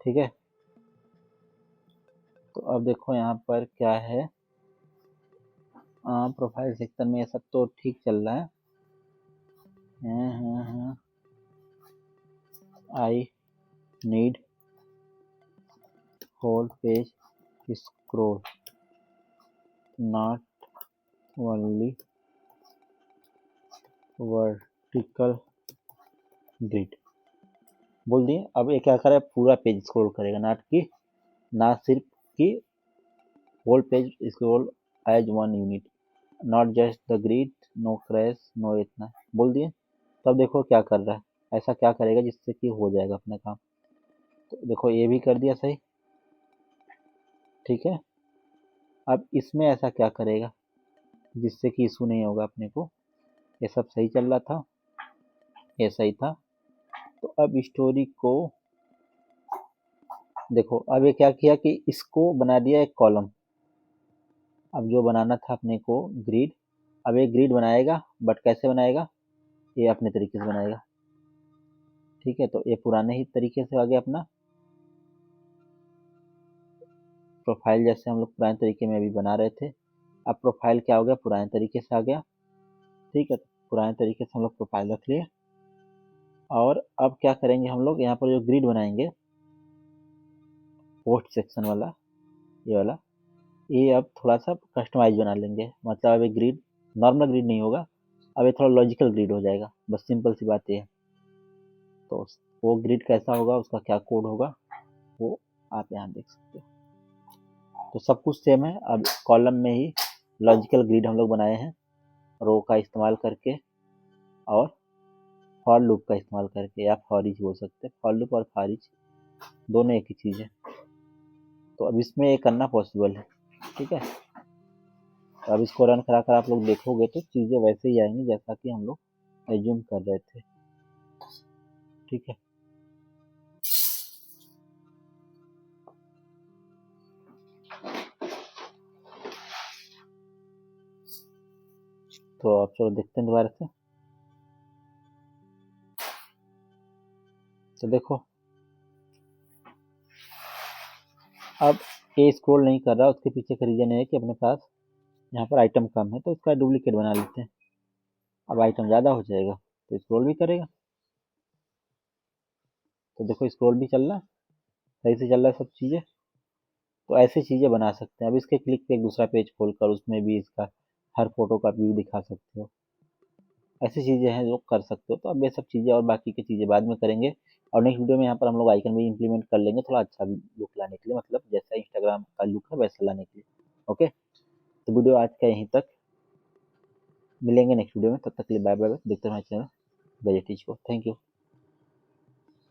ठीक है, तो अब देखो यहाँ पर क्या है, प्रोफाइल सेक्शन में ये सब तो ठीक चल रहा है। I need whole page scroll, not only vertical grid। बोल दिए। अब ये क्या करे, पूरा पेज स्क्रॉल करेगा, ना सिर्फ कि whole page scroll as one unit, not just the grid, no crash, no इतना। बोल दिए। तब देखो क्या कर रहा है, ऐसा क्या करेगा जिससे कि हो जाएगा अपना काम। तो देखो ये भी कर दिया सही, ठीक है। अब इसमें ऐसा क्या करेगा जिससे कि इशू नहीं होगा अपने को। ये सब सही चल रहा था, ये सही था। तो अब स्टोरी को देखो, अब ये क्या किया कि इसको बना दिया एक कॉलम। अब जो बनाना था अपने को ग्रिड, अब एक ग्रिड बनाएगा, बट कैसे बनाएगा, ये अपने तरीके से बनाएगा, ठीक है। तो ये पुराने ही तरीके से आ गया अपना प्रोफाइल, जैसे हम लोग पुराने तरीके में अभी बना रहे थे। अब प्रोफाइल क्या हो गया, पुराने तरीके से आ गया, ठीक है। तो पुराने तरीके से हम लोग प्रोफाइल रख लिए। और अब क्या करेंगे हम लोग, यहाँ पर जो ग्रिड बनाएंगे पोस्ट सेक्शन वाला, ये वाला, ये अब थोड़ा सा कस्टमाइज बना लेंगे। मतलब अब ये ग्रिड नॉर्मल ग्रिड नहीं होगा, अब ये थोड़ा लॉजिकल ग्रिड हो जाएगा। बस सिंपल सी बात ये है। तो वो ग्रिड कैसा होगा, उसका क्या कोड होगा, वो आप यहाँ देख सकते हो। तो सब कुछ सेम है। अब कॉलम में ही लॉजिकल ग्रिड हम लोग बनाए हैं, रो का इस्तेमाल करके और फॉर लूप का इस्तेमाल करके, या फॉर ईच बोल सकते हैं। फॉर लूप और फॉर ईच दोनों एक ही चीज़ है। तो अब इसमें ये करना पॉसिबल है, ठीक है। तो अब इसको रन करा कर आप लोग देखोगे तो चीज़ें वैसे ही आएंगी जैसा कि हम लोग एज्यूम कर रहे थे, ठीक है। तो आप चलो देखते हैं दोबारा से। तो देखो अब ये स्क्रॉल नहीं कर रहा, उसके पीछे का रीजन है कि अपने पास यहाँ पर आइटम कम है, तो इसका डुप्लीकेट बना लेते हैं। अब आइटम ज़्यादा हो जाएगा तो स्क्रॉल भी करेगा। तो देखो स्क्रॉल भी चल रहा, सही से चल रहा है सब चीज़ें। तो ऐसी चीज़ें बना सकते हैं। अब इसके क्लिक पे एक दूसरा पेज खोलकर उसमें भी इसका हर फोटो का व्यू दिखा सकते हो। ऐसी चीज़ें हैं जो कर सकते हो। तो अब ये सब चीज़ें और बाकी की चीज़ें बाद में करेंगे। और नेक्स्ट वीडियो में यहाँ पर हम लोग आइकन भी इंप्लीमेंट कर लेंगे, थोड़ा अच्छा लुक लाने के लिए, मतलब जैसा इंस्टाग्राम का लुक है वैसा लाने के लिए। ओके, तो वीडियो आज का यहीं तक, मिलेंगे नेक्स्ट वीडियो में। तब तक के लिए बाय बाय, देखते रहो हमारे चैनल गजेटिज को। Thank you.